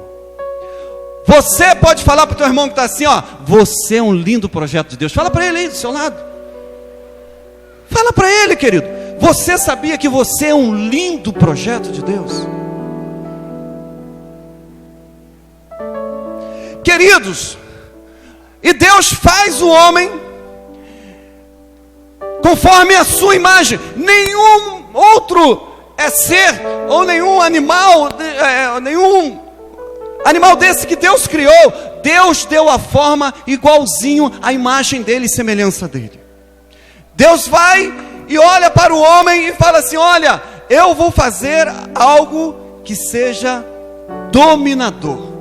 Você pode falar para o teu irmão que está assim, ó: você é um lindo projeto de Deus. Fala para ele aí do seu lado. Fala para ele, querido: você sabia que você é um lindo projeto de Deus? Queridos, e Deus faz o homem conforme a sua imagem. Nenhum outro ser, ou nenhum animal desse que Deus criou, Deus deu a forma igualzinho à imagem dele e semelhança dele. Deus vai e olha para o homem e fala assim: olha, eu vou fazer algo que seja dominador.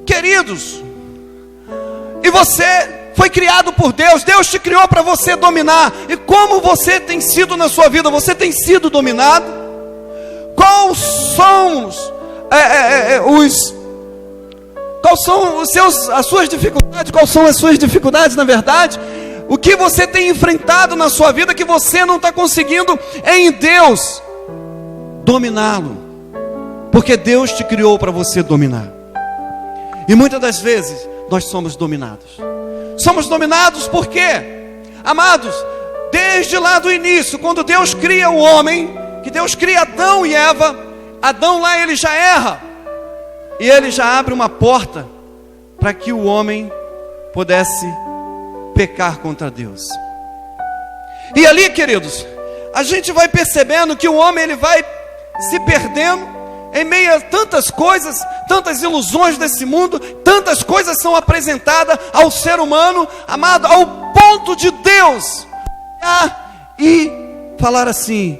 Queridos, e você foi criado por Deus. Deus te criou para você dominar. E como você tem sido na sua vida? Você tem sido dominado? Quais são as suas dificuldades? Quais são as suas dificuldades, na verdade? O que você tem enfrentado na sua vida que você não está conseguindo em Deus dominá-lo? Porque Deus te criou para você dominar. E muitas das vezes nós somos dominados. Somos dominados por quê? Amados, desde lá do início, quando Deus cria o homem, que Deus cria Adão e Eva, Adão lá ele já erra, e ele já abre uma porta para que o homem pudesse pecar contra Deus. E ali, queridos, a gente vai percebendo que o homem ele vai se perdendo em meio a tantas coisas, tantas ilusões desse mundo, tantas coisas são apresentadas ao ser humano, amado, ao ponto de Deus olhar e falar assim: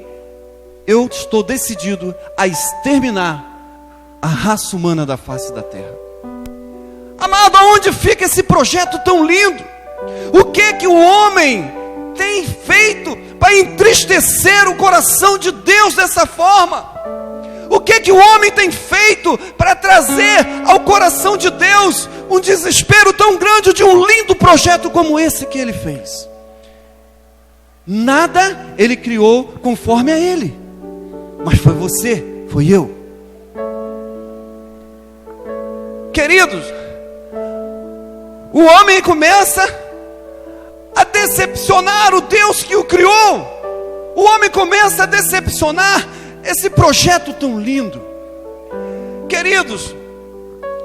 eu estou decidido a exterminar a raça humana da face da terra. Amado, aonde fica esse projeto tão lindo? O que o homem tem feito para entristecer o coração de Deus dessa forma? O que o homem tem feito para trazer ao coração de Deus um desespero tão grande de um lindo projeto como esse que ele fez? Nada ele criou conforme a ele, mas foi você, foi eu. Queridos, o homem começa a decepcionar o Deus que o criou. O homem começa a decepcionar esse projeto tão lindo. Queridos,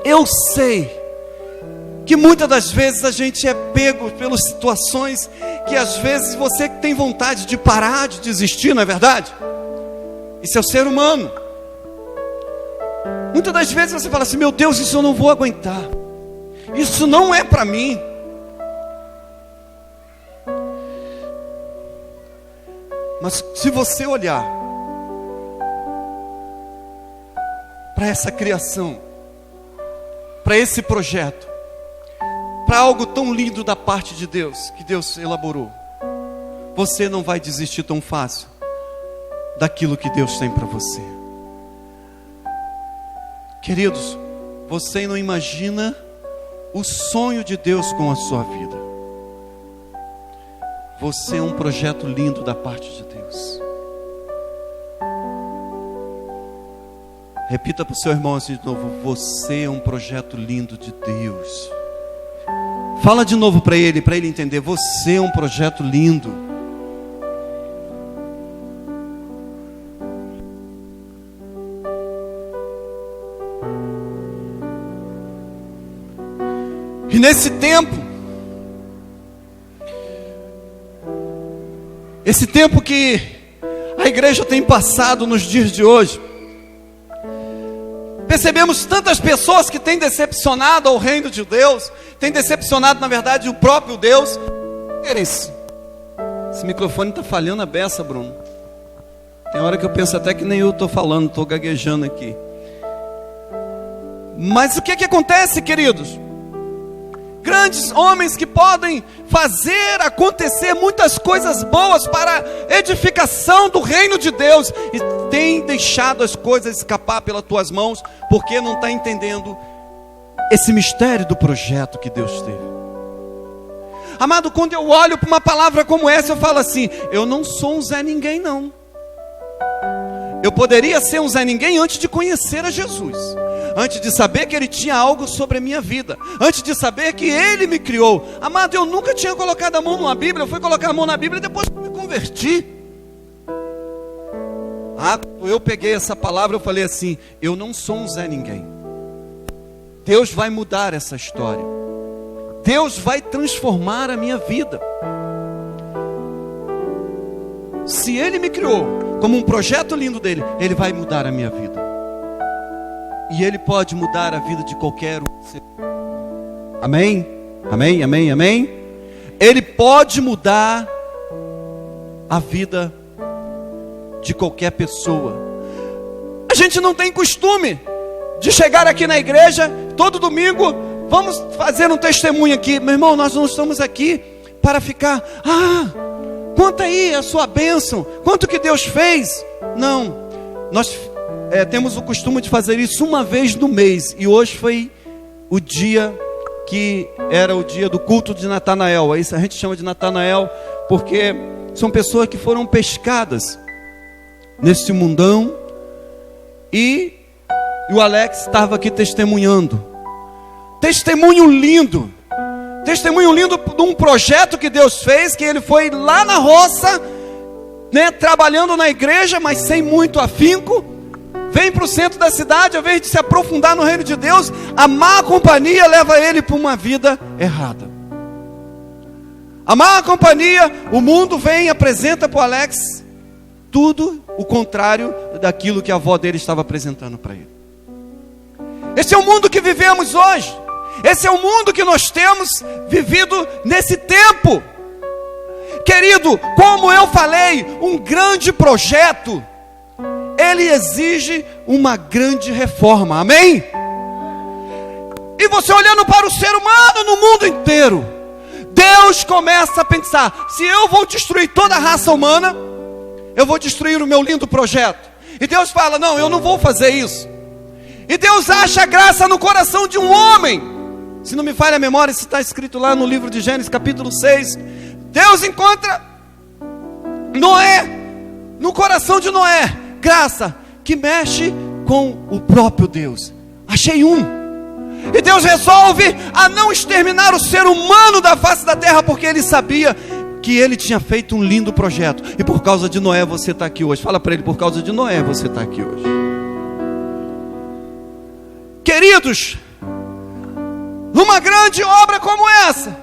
eu sei que muitas das vezes a gente é pego pelas situações que às vezes você tem vontade de parar, de desistir, não é verdade? Isso é o ser humano. Muitas das vezes você fala assim: meu Deus, isso eu não vou aguentar, isso não é para mim. Mas se você olhar para essa criação, para esse projeto, para algo tão lindo da parte de Deus, que Deus elaborou, você não vai desistir tão fácil daquilo que Deus tem para você. Queridos, você não imagina o sonho de Deus com a sua vida. Você é um projeto lindo da parte de Deus. Repita para o seu irmão assim de novo: você é um projeto lindo de Deus. Fala de novo para ele entender: você é um projeto lindo. E nesse tempo, esse tempo que a igreja tem passado nos dias de hoje, percebemos tantas pessoas que têm decepcionado ao reino de Deus, têm decepcionado, na verdade, o próprio Deus. Esse microfone está falhando a beça, Bruno. Tem hora que eu penso até que nem eu estou falando, estou gaguejando aqui. Mas o que acontece, queridos? Grandes homens que podem fazer acontecer muitas coisas boas para a edificação do reino de Deus, e têm deixado as coisas escapar pelas tuas mãos, porque não está entendendo esse mistério do projeto que Deus teve. Amado, quando eu olho para uma palavra como essa, eu falo assim: eu não sou um Zé Ninguém, não. Eu poderia ser um Zé Ninguém antes de conhecer a Jesus, antes de saber que Ele tinha algo sobre a minha vida, antes de saber que Ele me criou. Amado, eu nunca tinha colocado a mão numa Bíblia. Eu fui colocar a mão na Bíblia depois que me converti. Quando eu peguei essa palavra, eu falei assim: eu não sou um Zé Ninguém. Deus vai mudar essa história. Deus vai transformar a minha vida. Se Ele me criou como um projeto lindo dele, Ele vai mudar a minha vida. E Ele pode mudar a vida de qualquer um. Amém? Amém, amém, amém? Ele pode mudar a vida de qualquer pessoa. A gente não tem costume de chegar aqui na igreja todo domingo. Vamos fazer um testemunho aqui. Meu irmão, nós não estamos aqui para ficar: conta aí a sua bênção, quanto que Deus fez. Não, nós temos o costume de fazer isso uma vez no mês. E hoje foi o dia que era o dia do culto de Natanael. Isso a gente chama de Natanael porque são pessoas que foram pescadas nesse mundão. E o Alex estava aqui testemunhando. Testemunho lindo de um projeto que Deus fez, que ele foi lá na roça, né, trabalhando na igreja, mas sem muito afinco. Vem para o centro da cidade, ao invés de se aprofundar no reino de Deus, a má companhia leva ele para uma vida errada. A má companhia, o mundo vem e apresenta para o Alex tudo o contrário daquilo que a avó dele estava apresentando para ele. Esse é o mundo que vivemos hoje. Esse é o mundo que nós temos vivido nesse tempo. Querido, como eu falei, um grande projeto, ele exige uma grande reforma, amém? E você olhando para o ser humano no mundo inteiro, Deus começa a pensar: se eu vou destruir toda a raça humana, eu vou destruir o meu lindo projeto. E Deus fala: não, eu não vou fazer isso. E Deus acha graça no coração de um homem. Se não me falha a memória, isso está escrito lá no livro de Gênesis capítulo 6. Deus encontra Noé, no coração de Noé, graça que mexe com o próprio Deus. Achei um. E Deus resolve a não exterminar o ser humano da face da terra, porque Ele sabia que Ele tinha feito um lindo projeto. E por causa de Noé você está aqui hoje. Fala para ele: por causa de Noé você está aqui hoje. Queridos, numa grande obra como essa,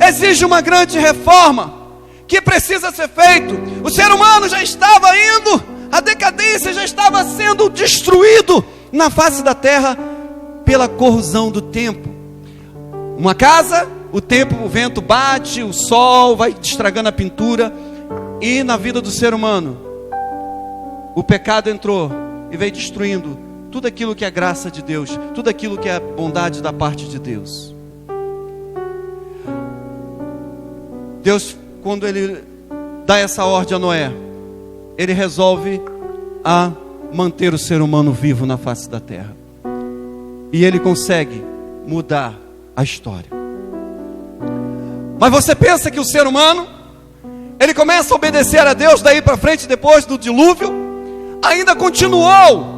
exige uma grande reforma que precisa ser feito. O ser humano já estava indo, a decadência já estava sendo destruído na face da terra pela corrosão do tempo. Uma casa, o tempo, o vento bate, o sol vai estragando a pintura. E na vida do ser humano, o pecado entrou e veio destruindo tudo aquilo que é graça de Deus, tudo aquilo que é bondade da parte de Deus. Deus, quando Ele dá essa ordem a Noé, Ele resolve a manter o ser humano vivo na face da terra. E Ele consegue mudar a história. Mas você pensa que o ser humano, ele começa a obedecer a Deus daí para frente, depois do dilúvio? Ainda continuou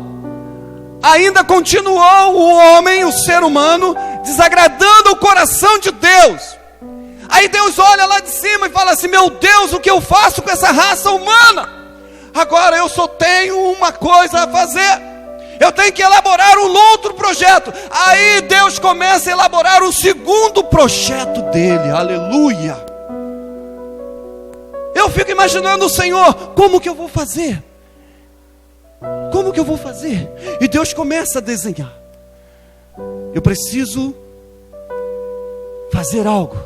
o homem, o ser humano, desagradando o coração de Deus. Aí Deus olha lá de cima e fala assim: meu Deus, o que eu faço com essa raça humana? Agora eu só tenho uma coisa a fazer. eu tenho que elaborar um outro projeto. Aí Deus começa a elaborar o segundo projeto dele, aleluia. Eu fico imaginando o Senhor, como que eu vou fazer? Como que eu vou fazer? E Deus começa a desenhar. Eu preciso fazer algo.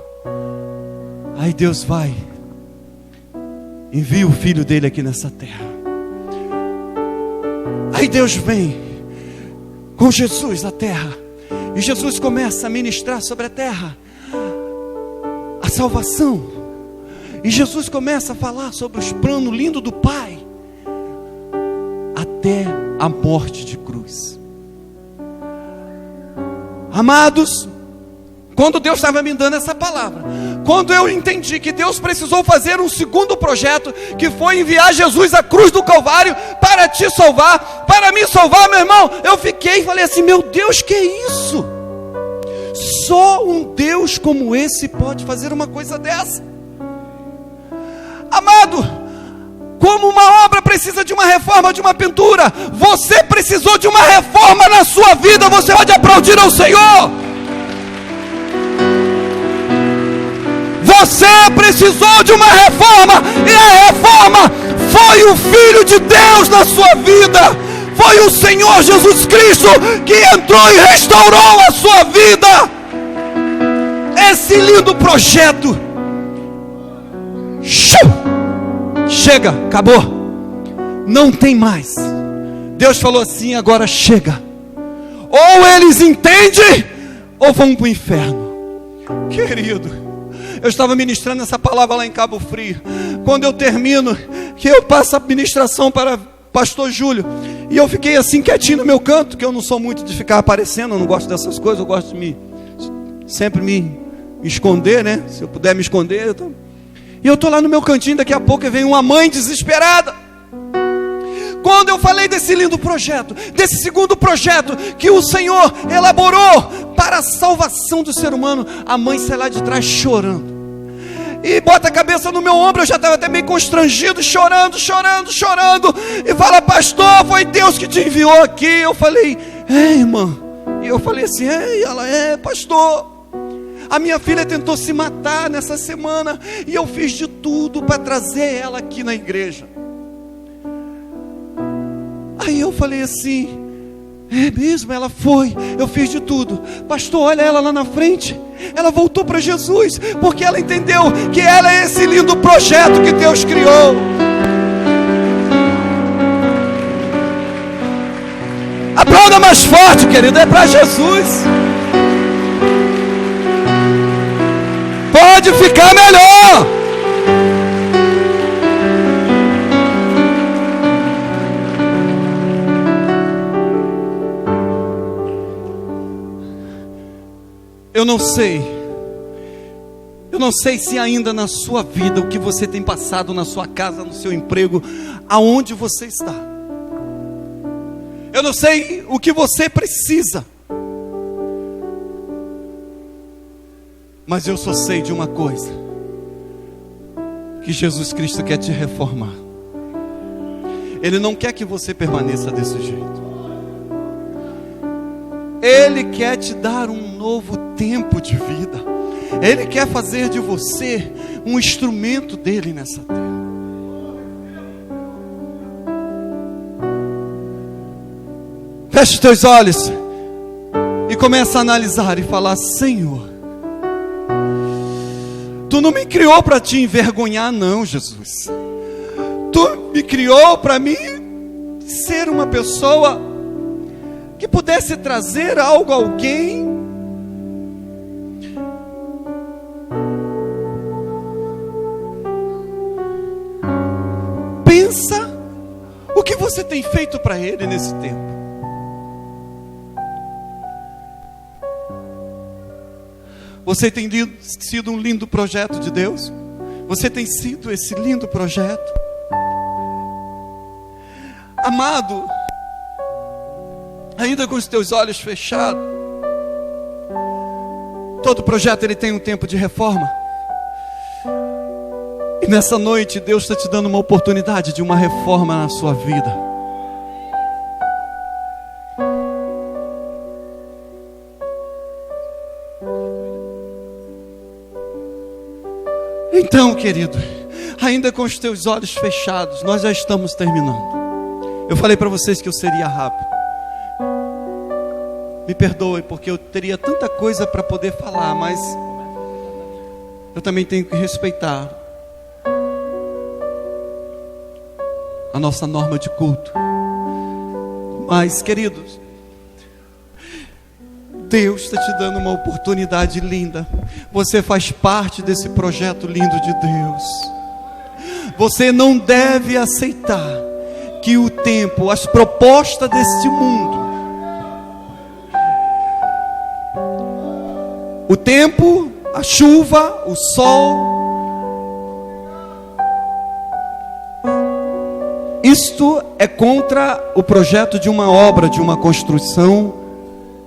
Aí Deus vai, envia o filho dele aqui nessa terra. Aí Deus vem com Jesus na terra, e Jesus começa a ministrar sobre a terra a salvação. E Jesus começa a falar sobre os planos lindos do Pai, até a morte de cruz. Amados, quando Deus estava me dando essa palavra, quando eu entendi que Deus precisou fazer um segundo projeto, que foi enviar Jesus à cruz do Calvário para te salvar, para me salvar, meu irmão, eu fiquei e falei assim: meu Deus, que é isso? Só um Deus como esse pode fazer uma coisa dessa. Amado, como uma obra precisa de uma reforma, de uma pintura, você precisou de uma reforma na sua vida. Você pode aplaudir ao Senhor. Você precisou de uma reforma, e a reforma foi o Filho de Deus na sua vida. Foi o Senhor Jesus Cristo que entrou e restaurou a sua vida. Esse lindo projeto, chega, acabou, não tem mais. Deus falou assim: agora chega. Ou eles entendem, ou vão para o inferno. Querido, eu estava ministrando essa palavra lá em Cabo Frio. Quando eu termino, que eu passo a ministração para pastor Júlio, e eu fiquei assim quietinho no meu canto, que eu não sou muito de ficar aparecendo, eu não gosto dessas coisas, eu gosto de sempre me esconder, né? Se eu puder me esconder, e eu estou lá no meu cantinho. Daqui a pouco vem uma mãe desesperada. Quando eu falei desse lindo projeto, desse segundo projeto que o Senhor elaborou para a salvação do ser humano, a mãe sai lá de trás chorando e bota a cabeça no meu ombro. Eu já estava até meio constrangido, chorando, e fala: pastor, foi Deus que te enviou aqui. Eu falei: é, irmã. E eu falei assim: é? E ela: é, pastor, a minha filha tentou se matar nessa semana, e eu fiz de tudo para trazer ela aqui na igreja. Aí eu falei assim: é mesmo? Ela foi, eu fiz de tudo. Pastor, olha ela lá na frente, ela voltou para Jesus, porque ela entendeu que ela é esse lindo projeto que Deus criou. Aplauda mais forte, querido, é para Jesus. Pode ficar melhor. Eu não sei se ainda na sua vida, o que você tem passado na sua casa, no seu emprego, aonde você está. Eu não sei o que você precisa, mas eu só sei de uma coisa: que Jesus Cristo quer te reformar. Ele não quer que você permaneça desse jeito. Ele quer te dar um novo tempo de vida. Ele quer fazer de você um instrumento dele nessa terra. Feche os teus olhos e começa a analisar e falar: Senhor, Tu não me criou para te envergonhar, não, Jesus. Tu me criou para mim ser uma pessoa que pudesse trazer algo a alguém. Pensa o que você tem feito para ele nesse tempo. Você tem sido um lindo projeto de Deus? Você tem sido esse lindo projeto? Amado, ainda com os teus olhos fechados, todo projeto ele tem um tempo de reforma. E nessa noite Deus está te dando uma oportunidade de uma reforma na sua vida. Então, querido, ainda com os teus olhos fechados, nós já estamos terminando. Eu falei para vocês que eu seria rápido. Me perdoe, porque eu teria tanta coisa para poder falar, mas eu também tenho que respeitar a nossa norma de culto. Mas, queridos, Deus está te dando uma oportunidade linda. Você faz parte desse projeto lindo de Deus. Você não deve aceitar que o tempo, as propostas deste mundo, o tempo, a chuva, o sol, isto é contra o projeto de uma obra, de uma construção,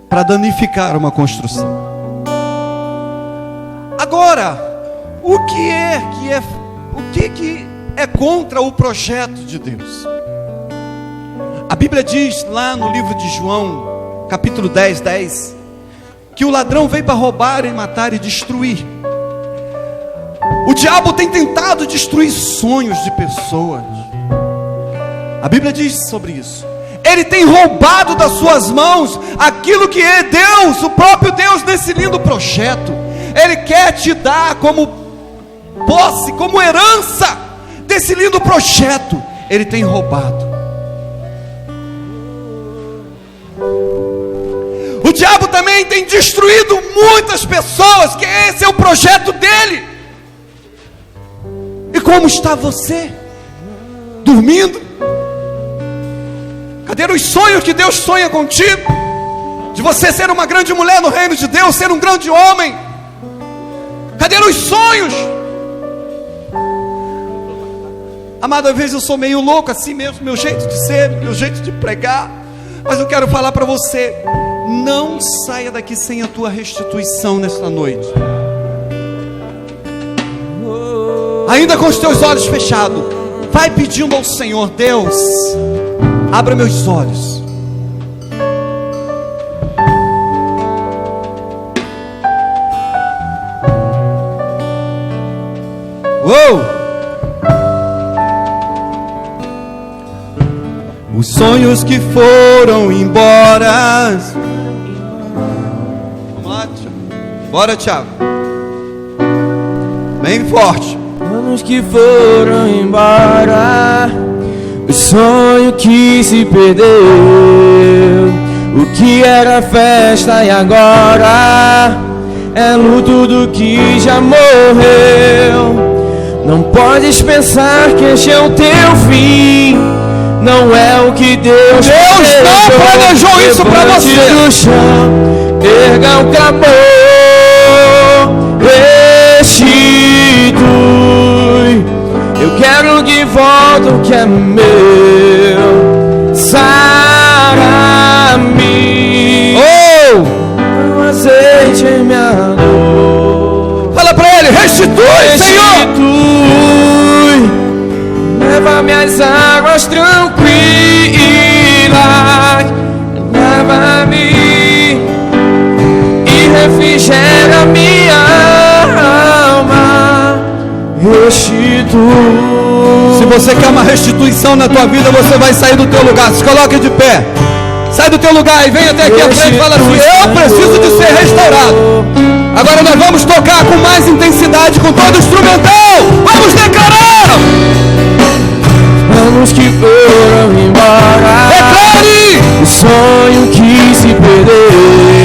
para danificar uma construção. Agora, o que é contra o projeto de Deus? A Bíblia diz lá no livro de João, capítulo 10, que o ladrão veio para roubar e matar e destruir. O diabo tem tentado destruir sonhos de pessoas. A Bíblia diz sobre isso. Ele tem roubado das suas mãos aquilo que é Deus, o próprio Deus, nesse lindo projeto. Ele quer te dar como posse, como herança desse lindo projeto. Ele tem roubado. O diabo também tem destruído muitas pessoas, que esse é o projeto dele. E como está você? Dormindo? Cadê os sonhos que Deus sonha contigo? De você ser uma grande mulher no reino de Deus, ser um grande homem. Cadê os sonhos? Amado, às vezes eu sou meio louco assim mesmo, meu jeito de ser, meu jeito de pregar. Mas eu quero falar para você, não saia daqui sem a tua restituição nesta noite. Ainda com os teus olhos fechados, vai pedindo ao Senhor: Deus, abra meus olhos. Uou! Os sonhos que foram embora. Vamos lá, Tiago. Bora, Tiago. Bem forte. Anos que foram embora, o sonho que se perdeu, o que era festa e agora é luto do que já morreu. Não podes pensar que este é o teu fim, não é o que Deus não planejou isso para você. Do chão, erga o clamor, restitui. Eu quero de volta o que é meu. Sara-me, não aceite minha dor. Fala para ele: restitui, Senhor. Leva-me às águas tranquilas, leva-me e refrigera minha alma. Restitui. Se você quer uma restituição na tua vida, você vai sair do teu lugar. Se coloque de pé. Sai do teu lugar e vem até aqui à frente e fala assim: eu preciso de ser restaurado. Agora nós vamos tocar com mais intensidade, com todo o instrumental. Vamos declarar. Anos que foram embora, declare! O sonho que se perdeu,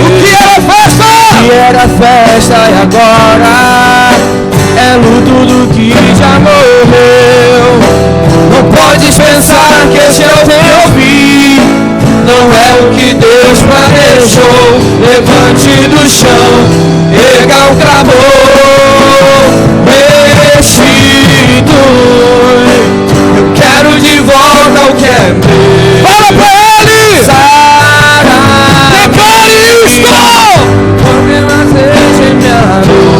o que era festa, e agora é luto do que já morreu. Não podes pensar que este é o teu fim, não é o que Deus planejou. Levante do chão, erga o clamor, restitui. Eu quero de volta o que é meu. Fala pra ele! Declare isto!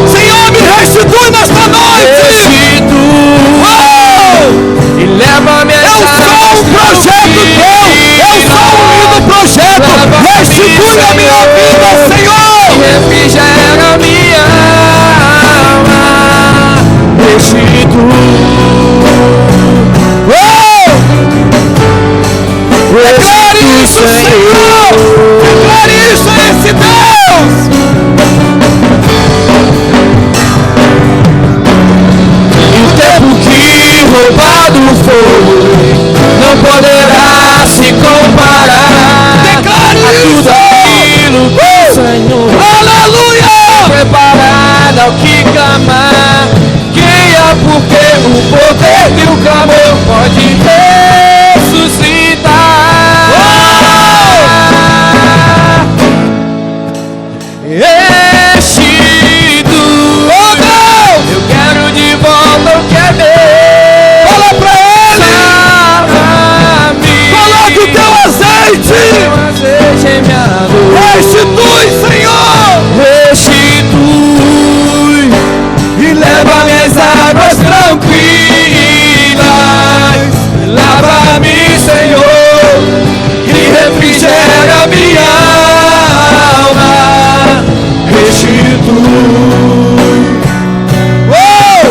Senhor, me restitui nesta noite! Restitui! E leva-me a eu sou um projeto teu! Eu sou um lindo projeto! Restitui a minha vida, Senhor! E refrigera minha alma. Restitui. Restitui, Senhor. Restitui e leva minhas águas tranquilas. Lava-me, Senhor, e refrigera minha alma. Restitui. Oh,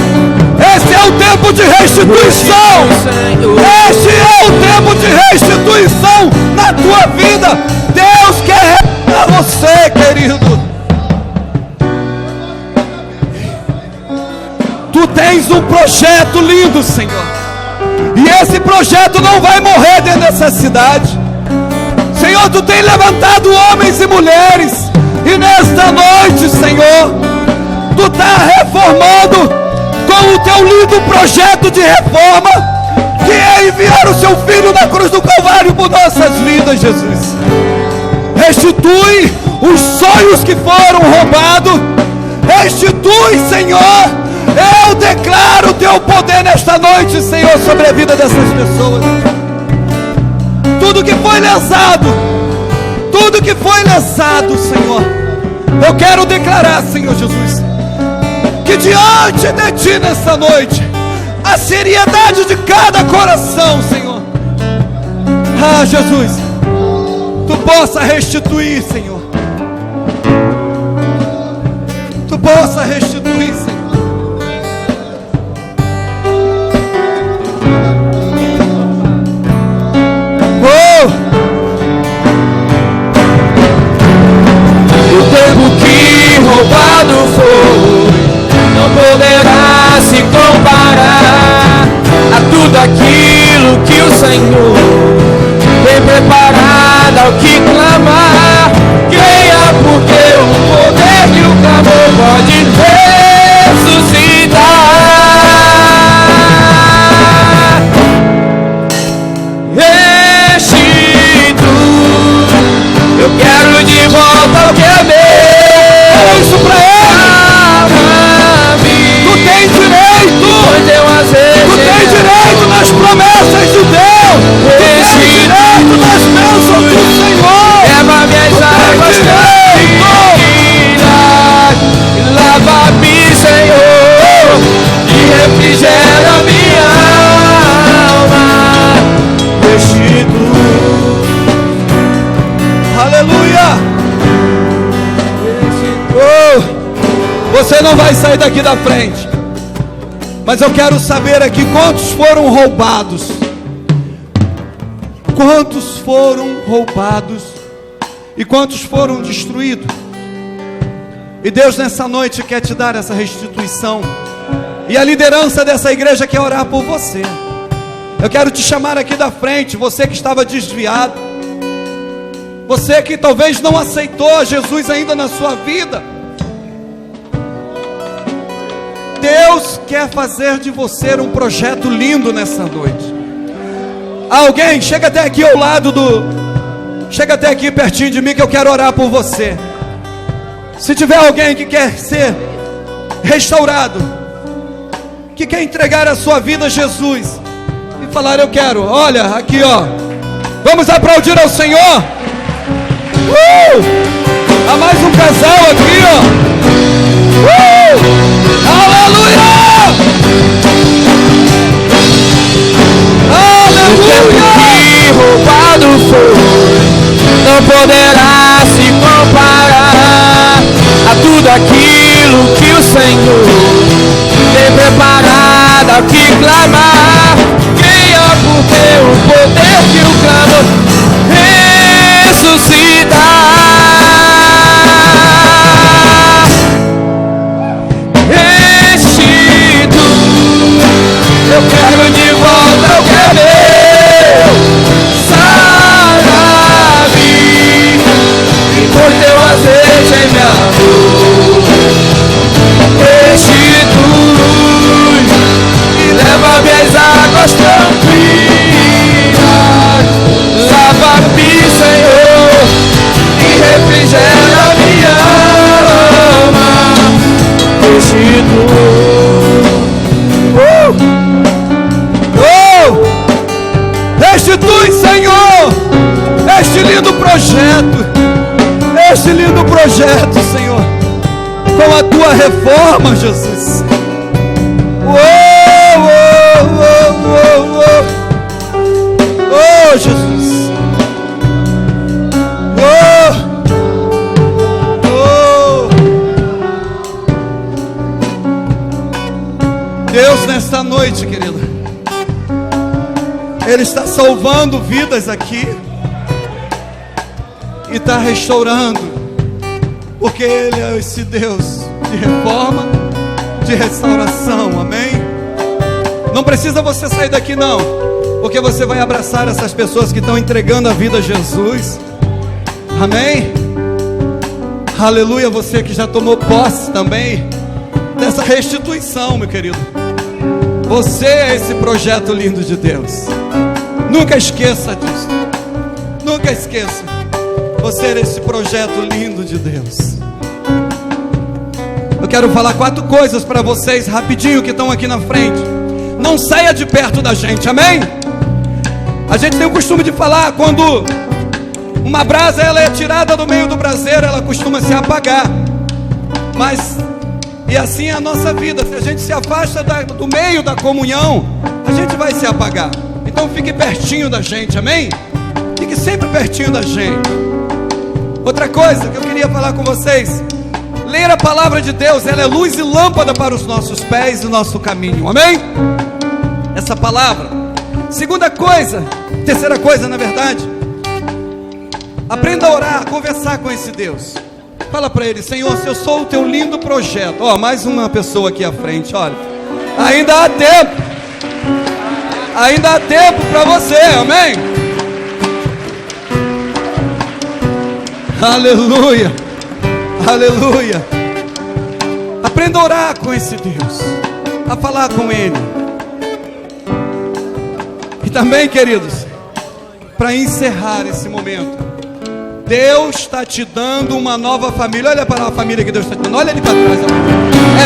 esse é o tempo de restituição. Este é o tempo de restituição na tua vida. Deus quer restituir você, querido. Tu tens um projeto lindo, Senhor. E esse projeto não vai morrer dentro dessa cidade. Senhor, tu tem levantado homens e mulheres. E nesta noite, Senhor, tu está reformando com o teu lindo projeto de reforma, que é enviar o seu Filho na cruz do Calvário por nossas vidas, Jesus. Restitui os sonhos que foram roubados. Restitui, Senhor. Eu declaro o teu poder nesta noite, Senhor, sobre a vida dessas pessoas. Tudo que foi lesado, Senhor, eu quero declarar, Senhor Jesus, que diante de ti nessa noite, a seriedade de cada coração, Senhor, Jesus, tu possa restituir, Senhor. Tu possa restituir, Senhor. Roubado foi, não poderá se comparar a tudo aquilo que o Senhor tem preparado ao que clamar. Creia, porque o poder que o clamor pode ressuscitar. Restitui, eu quero de volta o que é meu. Isso pra ele. Tu tem direito. Tu tem direito nas promessas de Deus. Tu tem direito nas bênçãos do Senhor. Leva minhas águas tranquilas. Lava-me, Senhor, e refrigera minha alma. Restitui. Aleluia. Você não vai sair daqui da frente, mas eu quero saber aqui quantos foram roubados. Quantos foram roubados e quantos foram destruídos. E Deus nessa noite quer te dar essa restituição. E a liderança dessa igreja quer orar por você. Eu quero te chamar aqui da frente, você que estava desviado, você que talvez não aceitou Jesus ainda na sua vida. Deus quer fazer de você um projeto lindo nessa noite. Alguém, chega até aqui ao lado chega até aqui pertinho de mim, que eu quero orar por você. Se tiver alguém que quer ser restaurado, que quer entregar a sua vida a Jesus e falar: eu quero, olha, aqui ó, vamos aplaudir ao Senhor. Há mais um casal aqui ó. Aleluia! Aleluia! O que roubado foi, não poderá se comparar a tudo aquilo que o Senhor tem preparado ao que clamar. Creia, porque o poder que o clamor ressuscitar. Eu quero de volta o que é meu. Sara-me e por teu azeite em minha dor. Restitui e leva minhas águas tranquilas. Lava-me, Senhor, e refrigera minha alma. Restitui. Restitui, Senhor. este lindo projeto, Senhor, com a tua reforma, Jesus. Oh, Jesus. Deus, nesta noite, querido, Ele está salvando vidas aqui e está restaurando, porque Ele é esse Deus de reforma, de restauração, amém? Não precisa você sair daqui não, porque você vai abraçar essas pessoas que estão entregando a vida a Jesus, amém? Aleluia, você que já tomou posse também dessa restituição, meu querido. Você é esse projeto lindo de Deus. Nunca esqueça disso. Nunca esqueça. Você é esse projeto lindo de Deus. Eu quero falar 4 coisas para vocês rapidinho que estão aqui na frente. Não saia de perto da gente, amém? A gente tem o costume de falar, quando uma brasa ela é tirada do meio do braseiro, ela costuma se apagar. Mas e assim é a nossa vida. Se a gente se afasta do meio da comunhão, a gente vai se apagar. Então fique pertinho da gente, amém? Fique sempre pertinho da gente. Outra coisa que eu queria falar com vocês: ler a palavra de Deus, ela é luz e lâmpada para os nossos pés e o nosso caminho, amém? Essa palavra. Terceira coisa, na verdade, aprenda a orar, a conversar com esse Deus. Fala para Ele: Senhor, se eu sou o teu lindo projeto. Ó, mais uma pessoa aqui à frente, olha. Ainda há tempo. Ainda há tempo para você, amém? Aleluia. Aleluia. Aprenda a orar com esse Deus, a falar com Ele. E também, queridos, para encerrar esse momento, Deus está te dando uma nova família. Olha para a família que Deus está te dando. Olha ali para trás.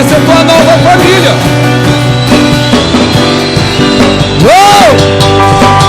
Essa é a tua nova família. Uou!